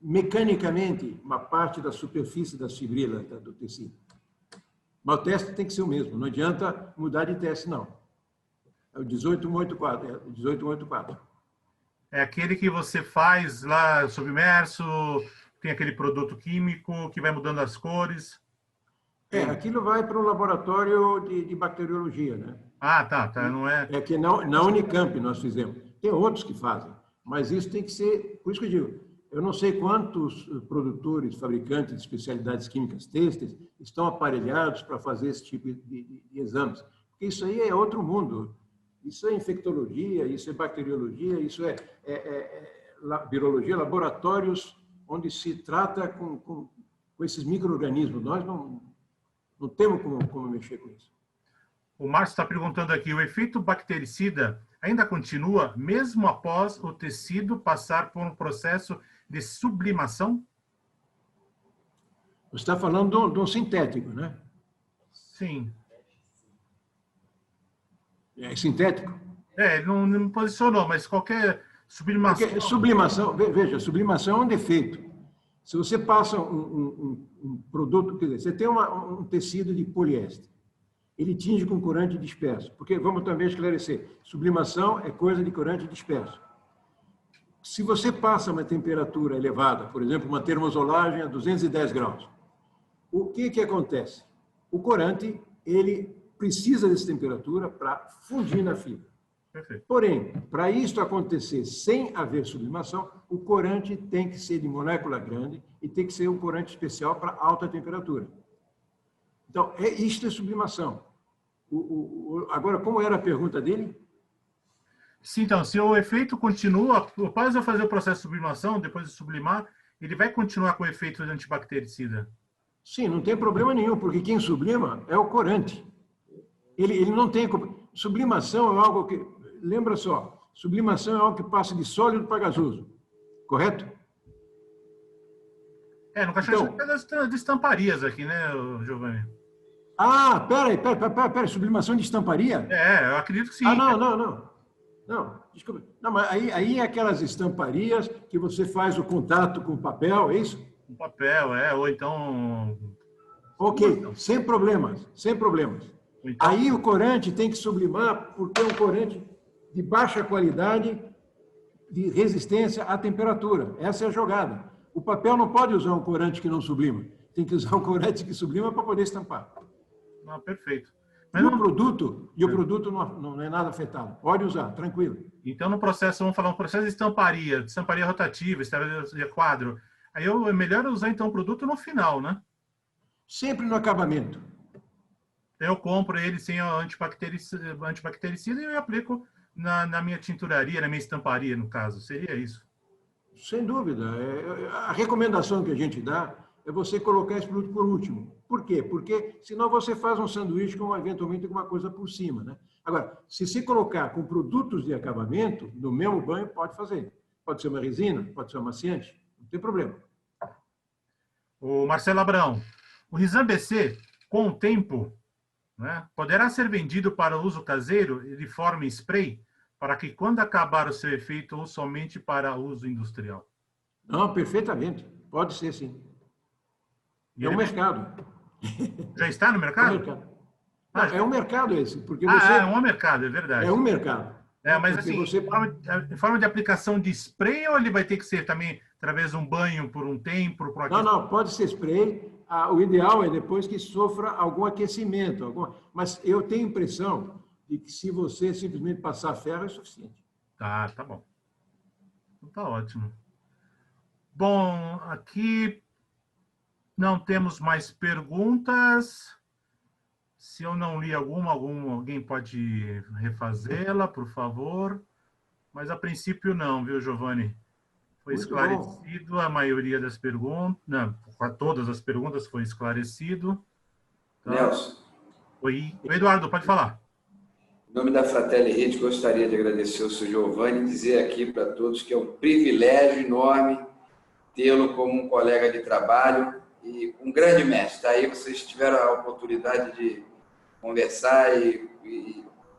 mecanicamente, uma parte da superfície das fibrilas do tecido. Mas o teste tem que ser o mesmo, não adianta mudar de teste, não. É o 18184. É aquele que você faz lá submerso, tem aquele produto químico que vai mudando as cores. Aquilo vai para o laboratório de bacteriologia, né? Ah, tá, não é... É que na Unicamp nós fizemos. Tem outros que fazem, mas isso tem que ser... Por isso que eu digo, eu não sei quantos produtores, fabricantes de especialidades químicas têxteis estão aparelhados para fazer esse tipo de exames. Porque isso aí é outro mundo. Isso é infectologia, isso é bacteriologia, isso é virologia, laboratórios onde se trata com esses micro-organismos. Nós não temos como mexer com isso. O Márcio está perguntando aqui, o efeito bactericida ainda continua mesmo após o tecido passar por um processo de sublimação? Você está falando de um sintético, né? Sim. É sintético? Ele não posicionou, mas qualquer sublimação... Porque sublimação, veja, sublimação é um defeito. Se você passa um produto, quer dizer, você tem um tecido de poliéster, ele tinge com corante disperso, porque, vamos também esclarecer, sublimação é coisa de corante disperso. Se você passa uma temperatura elevada, por exemplo, uma termosolagem a 210 graus, o que acontece? O corante, ele precisa dessa temperatura para fundir na fibra. Perfeito. Porém, para isso acontecer sem haver sublimação, o corante tem que ser de molécula grande e tem que ser um corante especial para alta temperatura. Então, isto é sublimação. Agora, como era a pergunta dele? Sim, então, se o efeito continua, após eu fazer o processo de sublimação, depois de sublimar, ele vai continuar com o efeito de antibactericida? Sim, não tem problema nenhum, porque quem sublima é o corante. Ele não tem... Sublimação é algo que... Lembra só, sublimação é algo que passa de sólido para gasoso, correto? No caixão de estamparias aqui, né, Giovanni? Ah, peraí, sublimação de estamparia? Eu acredito que sim. Não, desculpa. Não, mas aí é aquelas estamparias que você faz o contato com o papel, é isso? Com papel, ou então... Ok, sem problemas. Então... Aí o corante tem que sublimar porque é um corante de baixa qualidade de resistência à temperatura. Essa é a jogada. O papel não pode usar um corante que não sublima. Tem que usar um corante que sublima para poder estampar. Perfeito. Mas o produto não é nada afetado. Pode usar, tranquilo. Então, no processo, vamos falar um processo de estamparia rotativa, estamparia de quadro. Aí é melhor usar, então, o produto no final, né? Sempre no acabamento. Eu compro ele sem antibactericida e eu aplico na minha tinturaria, na minha estamparia, no caso. Seria isso? Sem dúvida. A recomendação que a gente dá é você colocar esse produto por último. Por quê? Porque senão você faz um sanduíche com, eventualmente, alguma coisa por cima, né? Agora, se se colocar com produtos de acabamento, no mesmo banho, pode fazer. Pode ser uma resina, pode ser um amaciante, não tem problema. O Marcelo Abrão, o Rizam BC, com o tempo, né, poderá ser vendido para uso caseiro de forma em spray, para que quando acabar o seu efeito, ou somente para uso industrial? Não, perfeitamente. Pode ser, sim. E É um ele mercado. já está no É um mercado? mercado. Não, é um mercado esse, porque você... é um mercado, é verdade. É um mercado. Mas Porque assim, você... em forma de aplicação de spray, ou ele vai ter que ser também através de um banho por um tempo? Não, pode ser spray. O ideal é depois que sofra algum aquecimento. Mas eu tenho a impressão de que se você simplesmente passar ferro é suficiente. Tá bom. Então tá ótimo. Bom, aqui não temos mais perguntas. Se eu não li alguém pode refazê-la, por favor. Mas a princípio não, viu, Giovanni? Foi Muito esclarecido bom. a maioria das perguntas. Não, todas as perguntas foi esclarecido. Tá? Nelson, Oi, Eduardo, pode falar. em nome da Fratelli Rede, gostaria de agradecer ao Sr. Giovanni e dizer aqui para todos que é um privilégio enorme tê-lo como um colega de trabalho e um grande mestre. Aí vocês tiveram a oportunidade de conversar e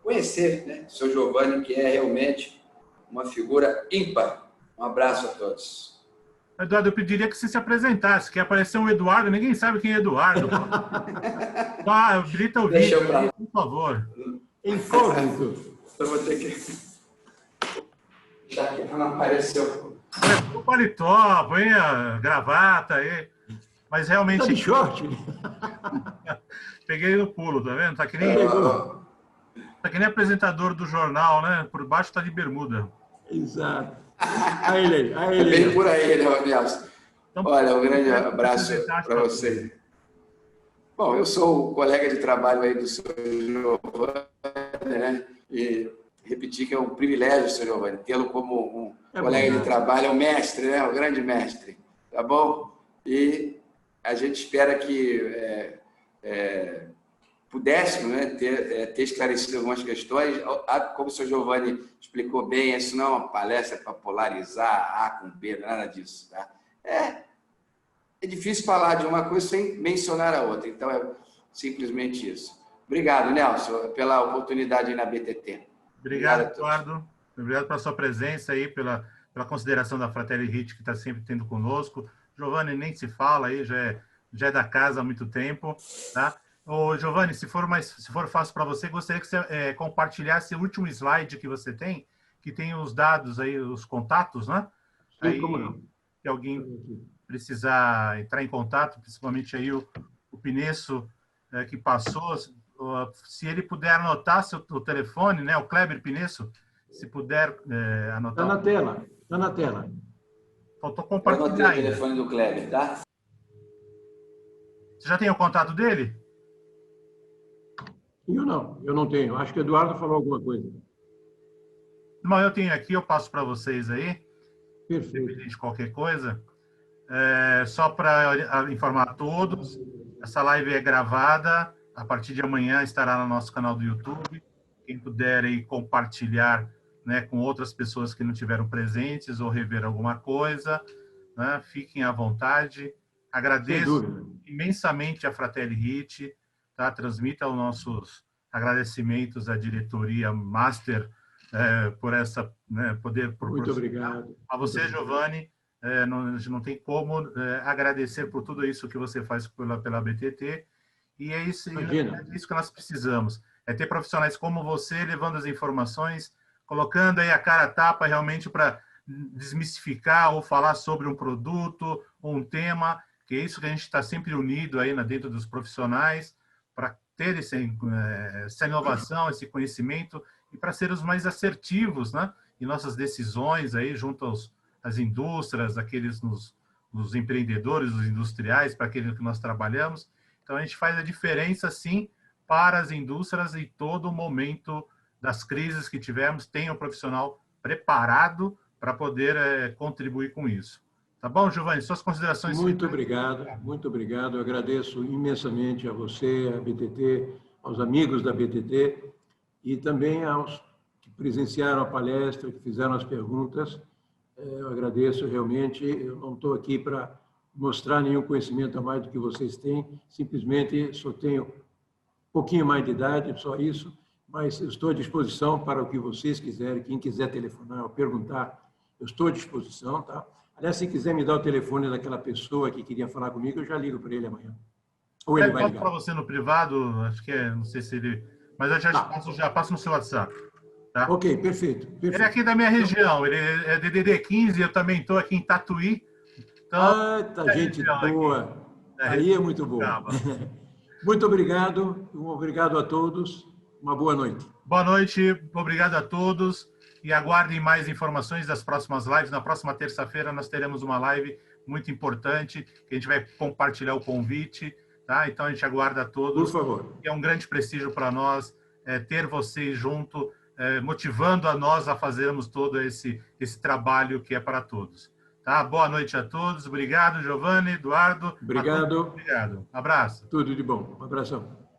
conhecer, né, o Sr. Giovanni, que é realmente uma figura ímpar. Um abraço a todos. Eduardo, eu pediria que você se apresentasse, que apareceu um Eduardo, ninguém sabe quem é Eduardo. Habilita o Deixa vídeo, eu por favor. Incógnito. Eu vou ter que... Já que não apareceu. O paletó, põe a gravata aí. Mas realmente... Tá de short? Peguei no pulo, tá vendo? Tá que nem apresentador do jornal, né? Por baixo tá de bermuda. Exato. A ele É bem por aí, né, Nelson? Então, olha, um grande abraço para você. Bom, eu sou o colega de trabalho aí do Sr. Giovanni, né? E repetir que é um privilégio, Sr. Giovanni, tê-lo como um colega de trabalho, é um mestre, né? Um grande mestre, tá bom? E a gente espera que pudéssemos, né, ter esclarecido algumas questões. Como o Sr. Giovanni explicou bem, isso não é uma palestra para polarizar A com B, nada disso. Tá? É difícil falar de uma coisa sem mencionar a outra, então é simplesmente isso. Obrigado, Nelson, pela oportunidade aí na BTT. Obrigado, Eduardo. Obrigado pela sua presença aí, pela consideração da Fratelli Rede, que está sempre tendo conosco. Giovanni nem se fala aí, já é da casa há muito tempo, tá? Ô, Giovanni, se for fácil para você, gostaria que você compartilhasse o último slide que você tem, que tem os dados aí, os contatos, né? Sim, aí, como não? Se alguém precisar entrar em contato, principalmente aí o Pinesso, que passou, se ele puder anotar o telefone, né? O Kleber Pinesso, se puder anotar. Está na tela, está na tela. Faltou compartilhar. Eu anotei o telefone do Kleber, tá? Você já tem o contato dele? Eu não tenho. Acho que o Eduardo falou alguma coisa. Não, eu tenho aqui, eu passo para vocês aí. Perfeito. Independente de qualquer coisa. Só para informar a todos, essa live é gravada. A partir de amanhã estará no nosso canal do YouTube. Quem puder aí compartilhar, né, com outras pessoas que não tiveram presentes ou rever alguma coisa, né, fiquem à vontade. Agradeço imensamente a Fratelli Rede, tá? Transmita os nossos agradecimentos à diretoria Master por essa, né, poder Muito obrigado. A você, Giovanni, não tem como agradecer por tudo isso que você faz pela BTT, e é isso que nós precisamos, é ter profissionais como você levando as informações, colocando aí a cara a tapa realmente para desmistificar ou falar sobre um produto ou um tema, que é isso que a gente está sempre unido aí dentro dos profissionais, para ter essa inovação, esse conhecimento, e para sermos mais assertivos, né, em nossas decisões aí, junto às indústrias, aqueles nos empreendedores, os industriais, para aqueles que nós trabalhamos. Então, a gente faz a diferença, sim, para as indústrias e todo momento das crises que tivemos, tem um profissional preparado para poder contribuir com isso. Tá bom, Giovanni? Suas considerações? Muito obrigado, muito obrigado. Eu agradeço imensamente a você, a BTT, aos amigos da BTT e também aos que presenciaram a palestra, que fizeram as perguntas. Eu agradeço realmente. Eu não estou aqui para mostrar nenhum conhecimento a mais do que vocês têm, simplesmente só tenho um pouquinho mais de idade, só isso, mas eu estou à disposição para o que vocês quiserem. Quem quiser telefonar ou perguntar, eu estou à disposição, tá? Aliás, se quiser me dar o telefone daquela pessoa que queria falar comigo, eu já ligo para ele amanhã. Ou ele vai ligar. Para você no privado, acho que não sei se ele... Mas eu já passo no seu WhatsApp. Tá? Ok, perfeito. Ele é aqui da minha região, ele é DDD 15, eu também estou aqui em Tatuí. Então, tá, gente boa. Aí é muito bom. Muito obrigado, obrigado a todos. Uma boa noite. Boa noite, obrigado a todos. E aguardem mais informações das próximas lives. Na próxima terça-feira nós teremos uma live muito importante, que a gente vai compartilhar o convite. Tá? Então a gente aguarda a todos. Por favor. É um grande prestígio para nós ter vocês junto, motivando a nós a fazermos todo esse trabalho que é para todos. Tá? Boa noite a todos. Obrigado, Giovanni, Eduardo. Obrigado. Obrigado. Abraço. Tudo de bom. Um abração.